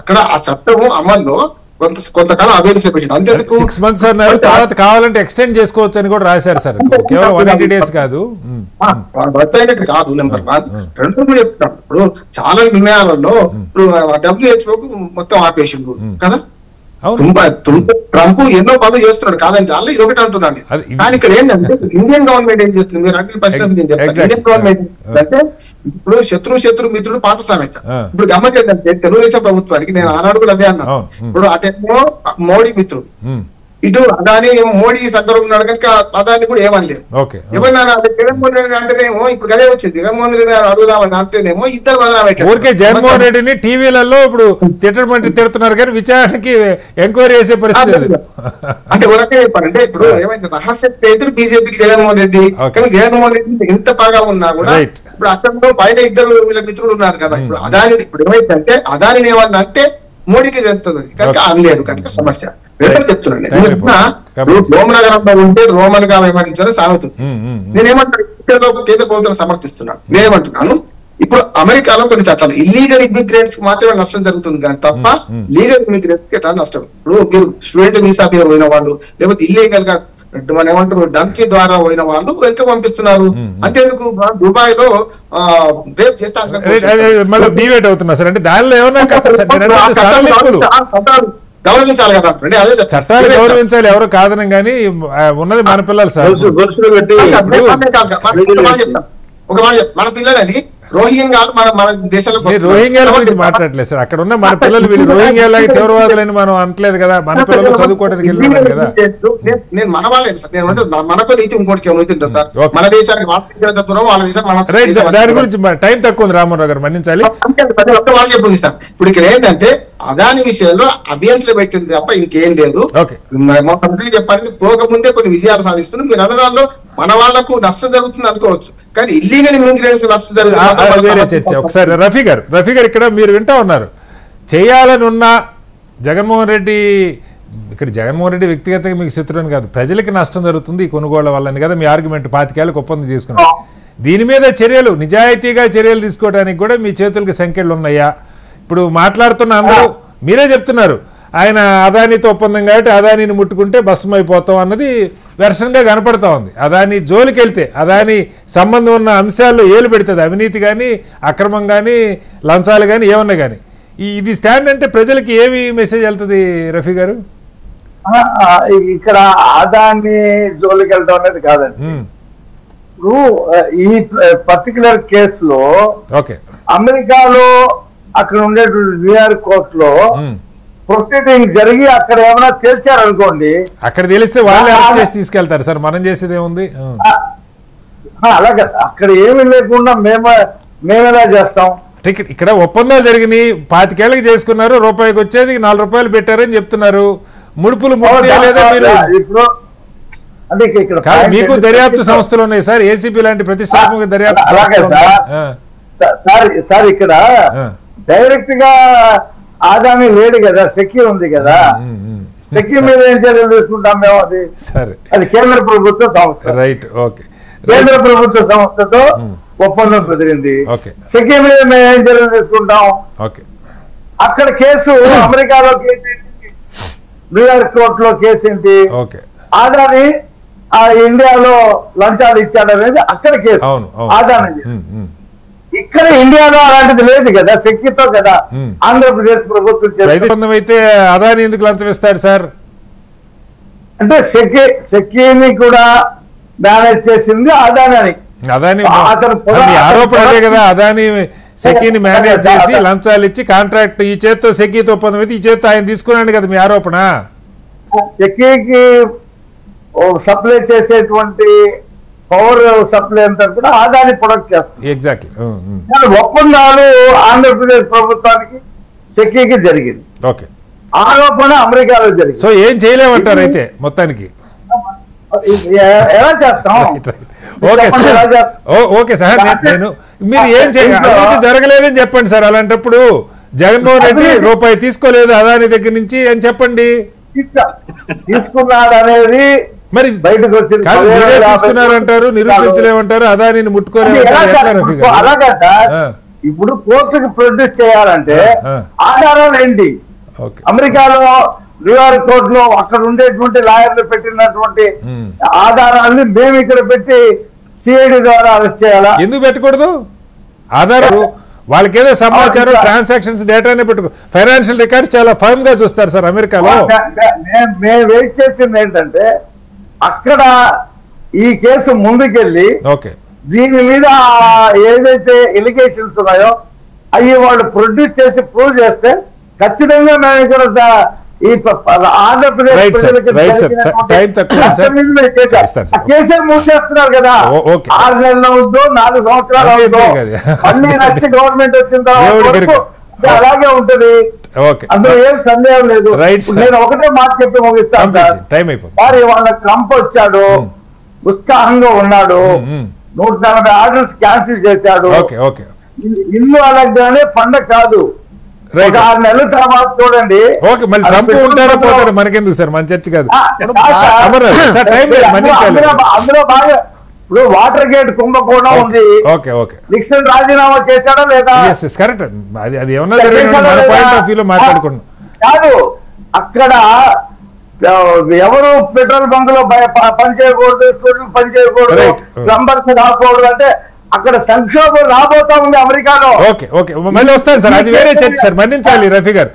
అక్కడ ఆ చట్టము అమల్లో కొంతకాలం అవేర్నెస్ పెట్టాడు. అంతే 6 months అన్నారు, తర్వాత కావాలంటే ఎక్స్టెండ్ చేసుకోవచ్చు అని కూడా రాశారు సార్. కేవలం 180 days కాదు. కాదు నెంబర్ 1. 2 చెప్తాను, ఇప్పుడు చాలా నిర్ణయాలలో ఇప్పుడు WHO మొత్తం ఆపేసిండు కదా. ట్రంప్ ఎన్నో పనులు చేస్తున్నాడు కాదండి, అలా ఇది ఒకటి అంటున్నాను. కానీ ఇక్కడ ఏంటంటే ఇండియన్ గవర్నమెంట్ ఏం చేస్తుంది, మీరు అన్ని ప్రశ్నలు నేను చెప్తాను. ఇండియన్ గవర్నమెంట్ అంటే ఇప్పుడు శత్రు మిత్రుడు పాత సామెత. ఇప్పుడు గమ్మత్ ఏంటంటే తెలుగుదేశం ప్రభుత్వానికి నేను ఆనాడు కూడా అదే అన్నాను. ఇప్పుడు అటేమో మోడీ మిత్రుడు, ఇటు అదాని మోడీ సందర్భం ఉన్నాడు కనుక అదాన్ని కూడా ఏమనలేదు. ఏమన్నా జగన్మోహన్ రెడ్డి అంటేనేమో ఇప్పుడు అదే వచ్చింది, జగన్మోహన్ రెడ్డి అడుగుదామని అంటేనేమో ఇద్దరు ఊరికే జగన్మోహన్ రెడ్డిని టీవీలలో ఇప్పుడు తిడుతున్నారు కానీ విచారణకి ఎంక్వైరీ చేసే పరిస్థితి అంటే ఊరకే చెప్పారంటే ఇప్పుడు ఏమైంది రహస్య పేదలు బీజేపీకి జగన్మోహన్ రెడ్డి. కానీ జగన్మోహన్ రెడ్డి ఎంత బాగా ఉన్నా కూడా ఇప్పుడు అసలు బయట ఇద్దరు వీళ్ళ మిత్రులు ఉన్నారు కదా. ఇప్పుడు అదాని ఇప్పుడు ఏమైందంటే అదాని ఏమన్నా అంటే మోడీకి చెప్తుంది కనుక అనలేదు కనుక సమస్య. చెప్తున్నాను రోమన్ నగరంలో ఉంటే రోమన్ గా వ్యవహరించాలని సామెత. నేనేమంటాను, కేంద్ర ప్రభుత్వం సమర్థిస్తున్నాను. నేనేమంటున్నాను, ఇప్పుడు అమెరికాలో కొన్ని చట్టాలు ఇల్లీగల్ ఇమిగ్రెంట్స్ కి మాత్రమే నష్టం జరుగుతుంది కానీ తప్ప లీగల్ ఇమిగ్రెంట్స్ కి ఎట్లా నష్టం. ఇప్పుడు మీరు స్టూడెంట్ వీసా మీద పోయిన వాళ్ళు, లేకపోతే ఇల్లీగల్ గా మనం ఏమంటారు డంకీ ద్వారా పోయిన వాళ్ళు వెనక పంపిస్తున్నారు. అంతేందుకు దుబాయ్ లో రేప్ చేస్తే అవుతున్నా సార్. అంటే దానిలో ఏమన్నా గౌరవించాలి కదా, అదే చట్టాలు గౌరవించాలి, ఎవరు కాదనం కానీ ఉన్నది మన పిల్లలు సార్. ఒక మాట మన పిల్లలని రోహింగ్యాలు మన దేశంలో రోహింగ్యాల గురించి మాట్లాడలేదు సార్. అక్కడ ఉన్న మన పిల్లలు వీళ్ళు రోహింగ్యాలకి తీవ్రవాదులని మనం అనట్లేదు కదా, మన పిల్లలు చదువుకోవడానికి వెళ్ళినారు కదా. నేను మన వాళ్ళే సార్, నేను మనకు నీతి ఇంకోటికి నీతి ఉంటుంది సార్. మన దేశానికి దూరం వాళ్ళ దేశం దాని గురించి టైం తక్కువ ఉంది రామారావు గారు, మన్నించాలి. చెప్పింది సార్. ఇప్పుడు ఇక్కడ ఏంటంటే అదాని విషయంలో అభియాన్స్ లో పెట్టింది తప్ప ఇంకేం లేదు. చెప్పాలని పోకముందే కొన్ని విజయాలు సాధిస్తున్నాం. మీరు అనడాల్లో మన వాళ్లకు నష్టం జరుగుతుంది అనుకోవచ్చు, కానీ ఇల్లీగల్ ఇమిగ్రెంట్స్ నష్టం జరుగుతుంది. ఒకసారి రఫీ గారు ఇక్కడ మీరు వింటా ఉన్నారు, చేయాలని ఉన్న జగన్మోహన్ రెడ్డి, ఇక్కడ జగన్మోహన్ రెడ్డి వ్యక్తిగతంగా మీకు శత్రువుని కాదు, ప్రజలకి నష్టం జరుగుతుంది ఈ కొనుగోళ్ల వల్లని కదా మీ ఆర్గ్యుమెంట్. 25 ఏళ్ళకి ఒప్పందం చేసుకున్నారు. దీని మీద చర్యలు, నిజాయితీగా చర్యలు తీసుకోవడానికి కూడా మీ చేతులకి సంఖ్యలు ఉన్నాయా? ఇప్పుడు మాట్లాడుతున్న అందరూ మీరే చెప్తున్నారు, ఆయన అదానితో ఒప్పందం కాబట్టి అదానిని ముట్టుకుంటే భస్మం అయిపోతాం అన్నది వెర్షన్గా కనపడతా ఉంది. అదాని జోలికి వెళ్తే, అదాని సంబంధం ఉన్న అంశాల్లో ఏలు పెడుతుంది, అవినీతి కానీ అక్రమం కానీ లంచాలు కానీ ఏమన్నా కానీ. ఇది స్టాండ్ అంటే ప్రజలకి ఏమి మెసేజ్ వెళ్తుంది రఫీ గారు? ఇక్కడ అదాని జోలికి వెళ్తాం అనేది కాదండి. ఇప్పుడు ఈ పర్టికులర్ కేసులో అమెరికాలో అక్కడ ఉండేటువంటి న్యూయార్క్ కోర్ట్ లో ప్రొసీడింగ్ జరిగి అక్కడ ఏమైనా తేల్చారనుకోండి, అక్కడ తెలిస్తే వాళ్ళే అరెస్ట్ చేసి తీసుకెళ్తారు సార్, మనం చేసేది ఏముంది? అలాగే అక్కడ ఏమీ లేకుండా మేమెలా చేస్తాం? ఇక్కడ ఒప్పందాలు జరిగినాయి, 25 ఏళ్ళకి చేసుకున్నారు, రూపాయికి వచ్చేది 4 రూపాయలు పెట్టారని చెప్తున్నారు. ముడుపులు లేదా మీరు? ఇప్పుడు అంటే ఇక్కడ మీకు దర్యాప్తు సంస్థలు ఉన్నాయి సార్, ఏసీపీ లాంటి ప్రతిష్టాత్మక దర్యాప్తు సార్. ఇక్కడ డైరెక్ట్ గా ఆదాని లేడు కదా, సెక్యూ ఉంది కదా, సెక్యూ మీద ఏం చర్యలు తీసుకుంటాం మేము? అది కేంద్ర ప్రభుత్వ సంస్థ, రైట్? ఓకే, కేంద్ర ప్రభుత్వ సంస్థతో ఒప్పందం కుదిరింది. సెక్యూ మీద మేము ఏం చర్యలు తీసుకుంటాం? అక్కడ కేసు అమెరికాలో కేసు ఏంటి, న్యూయార్క్ కోర్ట్ లో కేసు ఏంటి, ఆదాని ఇండియాలో లంచాలు ఇచ్చాడు అనేది అక్కడ కేసు ఆదాని. ఇక్కడ ఇండియాలో అలాంటిది లేదు కదా, సెక్యూతో కదా ఆంధ్రప్రదేశ్ ప్రభుత్వం అయితే అదాని ఎందుకు లంచం ఇస్తాడు సార్? అంటే సెక్యూని కూడా మేనేజ్ చేసింది అదాని అని. అదాని ఆరోపణ అదే కదా, అదాని సెక్యూని మేనేజ్ చేసి లంచాలు ఇచ్చి కాంట్రాక్ట్ ఈ చేత్తో సెక్యూతో ఒప్పందం అయితే ఈ చేత్తో ఆయన తీసుకున్నాడు కదా మీ ఆరోపణ. సెక్యూకి సప్లై చేసేటువంటి పవర్ సప్లై అంతా కూడా ఆదాని ప్రొడక్ట్ చేస్తుంది. ఎగ్జాక్ట్లీ. ఒప్పందాలు ఆంధ్రప్రదేశ్ ప్రభుత్వానికి సెక్యూకి జరిగింది, ఆరోపణ అమెరికాలో జరిగింది. సో ఏం చేయలేమంటారు అయితే మొత్తానికి? ఎలా చేస్తాం? ఓకే సార్, నేను మీరు ఏం చేయాలి జరగలేదని చెప్పండి సార్. అలాంటప్పుడు జగన్మోహన్ రెడ్డి రూపాయి తీసుకోలేదు అదాని దగ్గర నుంచి అని చెప్పండి. తీసుకున్నాడు అనేది మరి బయటకు వచ్చింది, తీసుకున్నారంటారు, నిరూపించలేమంటారు, అదాని ముట్టుకోలేమంటారు. అలాగా ఇప్పుడు కోర్టుకి ప్రొడ్యూస్ చేయాలంటే ఆధారాలు ఏంటి? అమెరికాలో న్యూయార్క్ కోర్ట్ లో అక్కడ ఉండేటువంటి లాయర్లు పెట్టినటువంటి ఆధారాన్ని మేము ఇక్కడ పెట్టి సిఐడి ద్వారా అరెస్ట్ చేయాలా? ఎందుకు పెట్టకూడదు? ఆధారాలు వాళ్ళకి ఏదో సమాచారం, ట్రాన్సాక్షన్స్ డేటానే పెట్టుకో. ఫైనాన్షియల్ రికార్డ్స్ చాలా ఫర్మ్ గా చూస్తారు సార్ అమెరికాలో. మేము వెయిట్ చేసింది ఏంటంటే అక్కడ ఈ కేసు ముందుకెళ్ళి దీని మీద ఏదైతే ఎలిగేషన్స్ ఉన్నాయో అవి వాళ్ళు ప్రొడ్యూస్ చేసి ప్రూవ్ చేస్తే ఖచ్చితంగా మేము ఇక్కడ ఈ ఆంధ్రప్రదేశ్ కేసే మూవ్ చేస్తున్నారు కదా. 6 నెలలు అవుద్దో 4 సంవత్సరాలు అవుద్దో అన్ని నచ్చి గవర్నమెంట్ వచ్చిన తర్వాత అలాగే ఉంటది, అందులో ఏం సందేహం లేదు. నేను ఒకటే మాట చెప్పి ముగిస్తాను సార్. మరి వాళ్ళ ట్రంప్ వచ్చాడు, ఉత్సాహంగా ఉన్నాడు, 140 ఆర్డర్స్ క్యాన్సిల్ చేశాడు. ఇల్లు అలాగే పండగ కాదు, ఒక 6 నెలల తర్వాత చూడండి. ఓకే, మళ్ళీ ట్రంప్ ఉంటారో పోతారో మనకెందుకు సార్, మన చర్చ కాదు. అందులో బాగా ఇప్పుడు వాటర్ గేట్ కుంభకోణం ఉంది. ఓకే ఓకే, నిక్సన్ రాజీనామా చేశాడా లేదా? కరెక్ట్, అది ఏమన్నా మన పాయింట్ ఆఫ్ వ్యూలో మాట్లాడుకున్నాం కాదు. అక్కడ ఎవరు పెట్రోల్ బంక్ లో పని చేయకూడదు, స్టూడెంట్ పని చేయకూడదు, ప్లంబర్స్ రాకూడదు అంటే అక్కడ సంక్షోభం రాబోతా ఉంది అమెరికాలో. ఓకే ఓకే, మళ్ళీ వస్తాను సార్, అది వేరే చర్చ సార్, మన్నించాలి రఫీ గారు.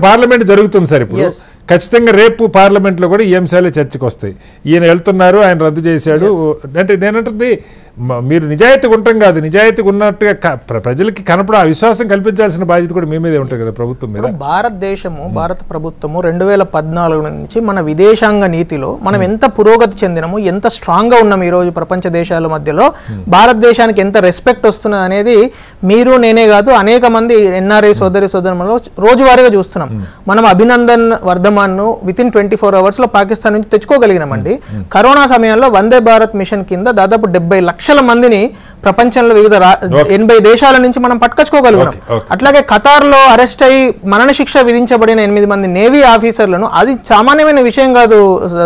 పార్లమెంట్ జరుగుతుంది సార్ ఇప్పుడు, ఖచ్చితంగా రేపు పార్లమెంట్ లో కూడా ఈ అంశాలే చర్చకు వస్తాయి. ఈయన వెళ్తున్నారు, ఆయన రద్దు చేశాడు అంటే నేనంటుంది మీరు నిజాయితీగా ఉంటాం కాదు, నిజాయితీగా ఉన్నట్టుగా ప్రజలకి కనపడ విశ్వాసం కల్పించాల్సిన బాధ్యత కూడా మీ మీదే ఉంటుంది కదా ప్రభుత్వం మీద. భారత ప్రభుత్వము 2014 నుంచి మన విదేశాంగ నీతిలో మనం ఎంత పురోగతి చెందినము, ఎంత స్ట్రాంగ్ గా ఉన్నాము ఈ రోజు ప్రపంచ దేశాల మధ్యలో, భారతదేశానికి ఎంత రెస్పెక్ట్ వస్తున్నది అనేది మీరు నేనే కాదు అనేక మంది ఎన్ఆర్ఐ సోదరులు రోజువారీగా చూస్తున్నాం. మనం అభినందన్ వర్ధమాన్ ను వితిన్ 24 hours లో పాకిస్తాన్ నుంచి తెచ్చుకోగలిగినామండి. కరోనా సమయంలో వందే భారత్ మిషన్ కింద దాదాపు 70 లక్షల మందిని ప్రపంచంలో వివిధ 80 దేశాల నుంచి మనం పట్టుకొచ్చుకోగలుగుతాం. అట్లాగే ఖతార్ లో అరెస్ట్ అయ్యి మరణశిక్ష విధించబడిన 8 మంది నేవీ ఆఫీసర్లను, అది సామాన్యమైన విషయం కాదు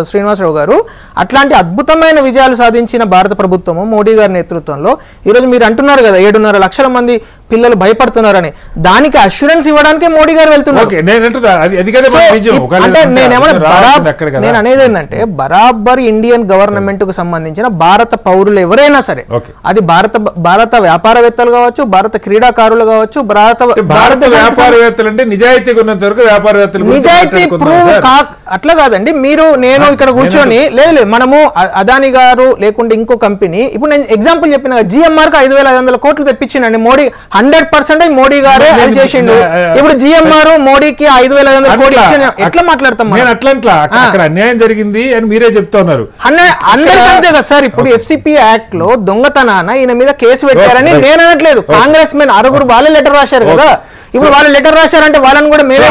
శ్రీనివాసరావు గారు. అట్లాంటి అద్భుతమైన విజయాలు సాధించిన భారత ప్రభుత్వము మోడీ గారి నేతృత్వంలో ఈరోజు మీరు అంటున్నారు కదా 7.5 లక్షల మంది పిల్లలు భయపడుతున్నారని, దానికి అష్యూరెన్స్ ఇవ్వడానికే మోడీ గారు వెళ్తున్నారు. అంటే నేను అనేది ఏంటంటే బరాబర్ ఇండియన్ గవర్నమెంట్ కు సంబంధించిన భారత పౌరులు ఎవరైనా సరే, అది భారత వ్యాపారవేత్తలు కావచ్చు, భారత క్రీడాకారులు కావచ్చు, భారత వ్యాపారవేత్తలు అంటే నిజాయితీగా ఉన్నంత వరకు వ్యాపారవేత్తలు నిజాయితీ ప్రూవ్ అట్లా కాదండి. మీరు నేను ఇక్కడ కూర్చొని లేదు మనము అదాని గారు లేకుంటే ఇంకో కంపెనీ, ఇప్పుడు నేను ఎగ్జాంపుల్ చెప్పిన జిఎంఆర్ కి 5,500 కోట్లు తెప్పించిందండి మోడీ, 100% మోడీ గారే అది చేసిండు. ఇప్పుడు జిఎంఆర్ మోడీకి 5,500 కోట్లు ఇచ్చిన ఎట్లా మాట్లాడతాం? అక్కడ అన్యాయం జరిగింది అని మీరే చెప్తున్నారు. అందరికంతే కదా సార్. ఇప్పుడు ఎఫ్సిపి యాక్ట్ లో దొంగతనాన ఈయన మీద కేసు పెట్టారని నేను అనట్లేదు, కాంగ్రెస్ మెన్ 6 వాళ్ళే లెటర్ రాశారు కదా. ఇప్పుడు వాళ్ళు లెటర్ రాశారంటే వాళ్ళని కూడా మేమే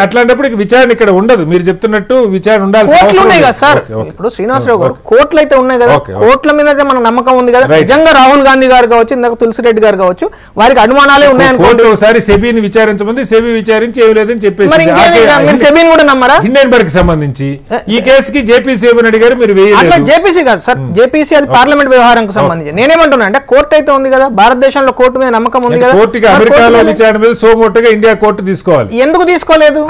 అట్లాంటప్పుడు విచారణ ఇక్కడ ఉండదు, మీరు చెప్తున్నట్టు విచారణ ఉండాలి. కోర్టులు ఉన్నాయి కదా సార్. ఇప్పుడు శ్రీనివాసరావు గారు కోర్టులు అయితే ఉన్నాయి కదా, కోర్టుల మీద అయితే మనకు నమ్మకం ఉంది కదా. నిజంగా రాహుల్ గాంధీ గారు కావచ్చు, ఇందాక తులసిరెడ్డి గారు కావచ్చు, వారికి అనుమానాలే ఉన్నాయనుకోండి. ఒకసారి సెబీని విచారించమంది, సెబీ విచారించి ఏమి లేదని చెప్పేసి మీరు సెబీని కూడా నమ్మరా? హిండెన్బర్గ్ సంబంధించి ఈ కేసుకి జేపీసీ ఏమని అడిగారు, మీరు అట్లా జేపీసీ కాదు సార్, జేపీసీ అది పార్లమెంట్ వ్యవహారానికి సంబంధించి. నేనేమంటున్నా అంటే కోర్టు అయితే ఉంది కదా, భారతదేశంలో కోర్టు మీద నమ్మకం ఉంది కదా. కోర్టుకి అమెరికాలో విచారణ మీద సోమోటగా ఇండియా కోర్టు తీసుకోవాలి. ఎందుకు తీసుకోలేదు?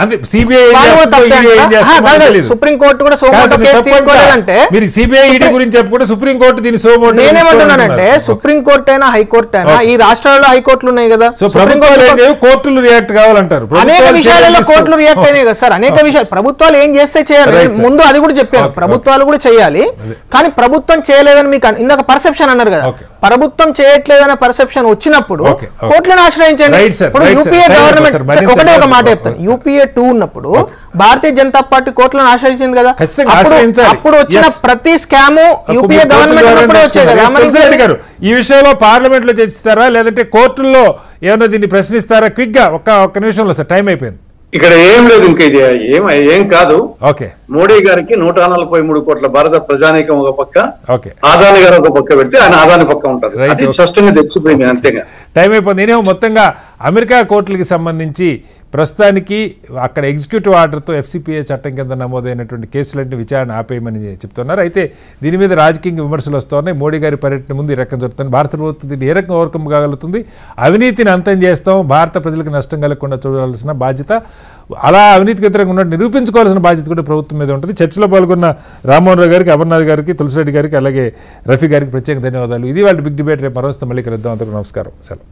సుప్రీం కోర్టు కూడా సోమోటో కేసు తీసుకోలేదంటే మీరు సిబిఐ ఈడీ గురించి చెప్పుకుంటే సుప్రీం కోర్టు దీని సోమోటో. నేనేమంటున్నానంటే సుప్రీం కోర్టు అయినా హైకోర్టు అయినా ఈ రాష్ట్రాల్లో హైకోర్టులు ఉన్నాయి కదా, కోర్టులు రియాక్ట్ కావాలంటారు. అనేక విషయాలలో కోర్టులు రియాక్ట్ అయినాయి కదా సార్. అనేక విషయాలు ప్రభుత్వాలు ఏం చేస్తే చేయాలి, ముందు అది కూడా చెప్పాను, ప్రభుత్వాలు కూడా చేయాలి. కానీ ప్రభుత్వం చేయలేదని మీకు ఇందాక పర్సెప్షన్ అన్నారు కదా, ప్రభుత్వం చేయట్లేదనే పర్సెప్షన్ వచ్చినప్పుడు కోర్టులను ఆశ్రయించండి. ఇప్పుడు యూపీఏ గవర్నమెంట్ ఒకటే ఒక మాట చెప్తాను, యూపీఏ 2 ఉన్నప్పుడు భారతీయ జనతా పార్టీ కోర్టులను ఆశ్రయించింది కదా, అప్పుడు వచ్చిన ప్రతి స్కాము యూపీఏ గవర్నమెంట్ వచ్చాయి కదా. ఈ విషయంలో పార్లమెంట్ లో చర్చిస్తారా లేదంటే కోర్టుల్లో ఏమన్నా దీన్ని ప్రశ్నిస్తారా? క్విక్ గా ఒక్క నిమిషంలో సార్, టైం అయిపోయింది. ఇక్కడ ఏం లేదు, ఇంకా ఇది ఏం కాదు. మోడీ గారికి 143 కోట్ల భారత ప్రజానీకం ఒక పక్క, ఆదాని గారు ఒక పక్క పెడితే ఆయన ఆదాని పక్క ఉంటారు. అది స్పష్టంగా తెచ్చిపోయింది, అంతేగా. టైం అయిపోయింది. నేనేమో మొత్తంగా అమెరికా కోర్టులకి సంబంధించి ప్రస్తుతానికి అక్కడ ఎగ్జిక్యూటివ్ ఆర్డర్తో ఎఫ్సిపిఏ చట్టం కింద నమోదైనటువంటి కేసులన్నీ విచారణ ఆపేయమని చెప్తున్నారు. అయితే దీని మీద రాజకీయ విమర్శలు వస్తున్నాయి. మోడీ గారి పర్యటన ముందు ఈ రకం జరుగుతుంది. భారత ప్రభుత్వం దీన్ని ఏ రకంగా ఓవర్కమ్ కాగలుగుతుంది? అవినీతిని అంతం చేస్తాం, భారత ప్రజలకు నష్టం కలగకుండా చూడాల్సిన బాధ్యత, అలా అవినీతికి వ్యతిరేకంగా ఉన్నట్టు నిరూపించుకోవాల్సిన బాధ్యత కూడా ప్రభుత్వం మీద ఉంటుంది. చర్చలో పాల్గొన్న రామ్మోహన్ రావు గారికి, అమర్నాథ్ గారికి, తులసిరెడ్డి గారికి, అలాగే రఫీ గారికి ప్రత్యేక ధన్యవాదాలు. ఇది వాళ్ళ బిగ్ డిబేట్. రేపు మరోస్తే మళ్ళీ కలుద్దాం. అంతకు నమస్కారం, సెలవు.